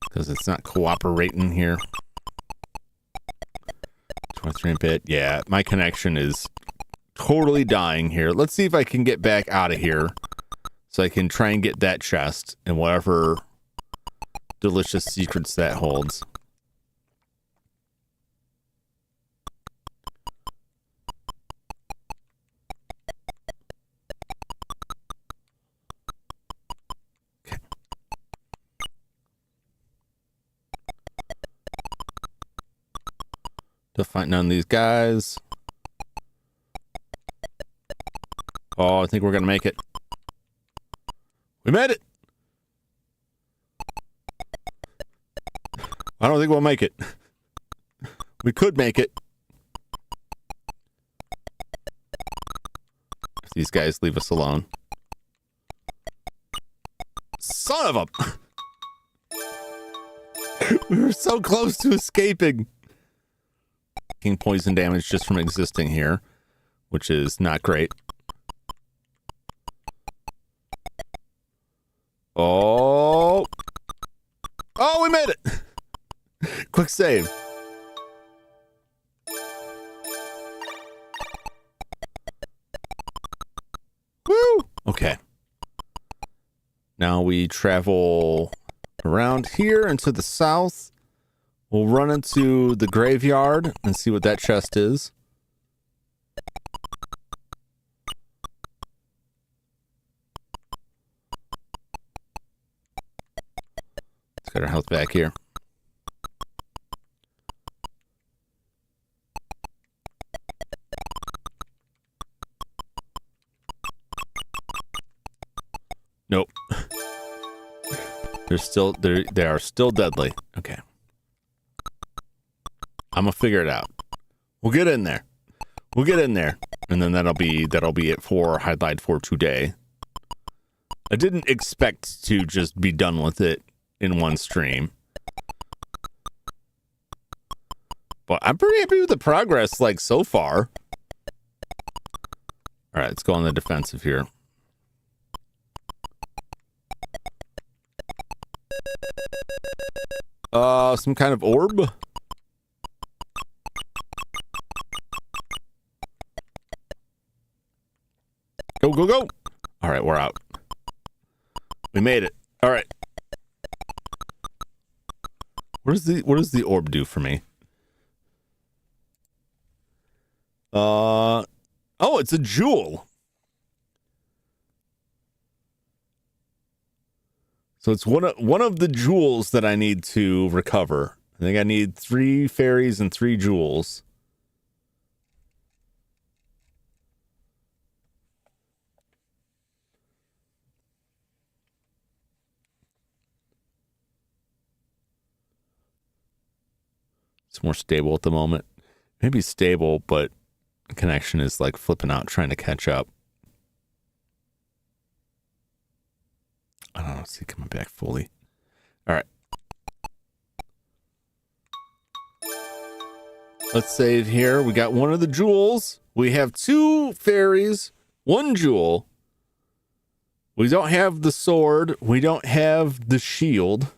Because it's not cooperating here. 23-bit. Yeah, my connection is totally dying here. Let's see if I can get back out of here. So I can try and get that chest and whatever delicious secrets that holds. Okay. Don't fight none of these guys. Oh, I think we're gonna make it. We made it! I don't think we'll make it. We could make it. If these guys leave us alone. Son of a... We were so close to escaping. Taking poison damage just from existing here, which is not great. Oh. Oh, we made it. Quick save. Woo. Okay. Now we travel around here into the south. We'll run into the graveyard and see what that chest is. Got our health back here. Nope. They are still deadly. Okay. I'm gonna figure it out. We'll get in there. We'll get in there. And then that'll be it for Hydlide for today. I didn't expect to just be done with it in one stream, but I'm pretty happy with the progress like so far. All right, let's go on the defensive here. Some kind of orb. Go, go, go. All right, we're out. We made it. All right. What does the orb do for me? Oh, it's a jewel. So it's one of the jewels that I need to recover. I think I need 3 fairies and 3 jewels. It's more stable at the moment. Maybe stable, but the connection is like flipping out, trying to catch up. I don't know. See, coming back fully. All right. Let's save here. We got one of the jewels. We have 2 fairies, 1 jewel. We don't have the sword. We don't have the shield.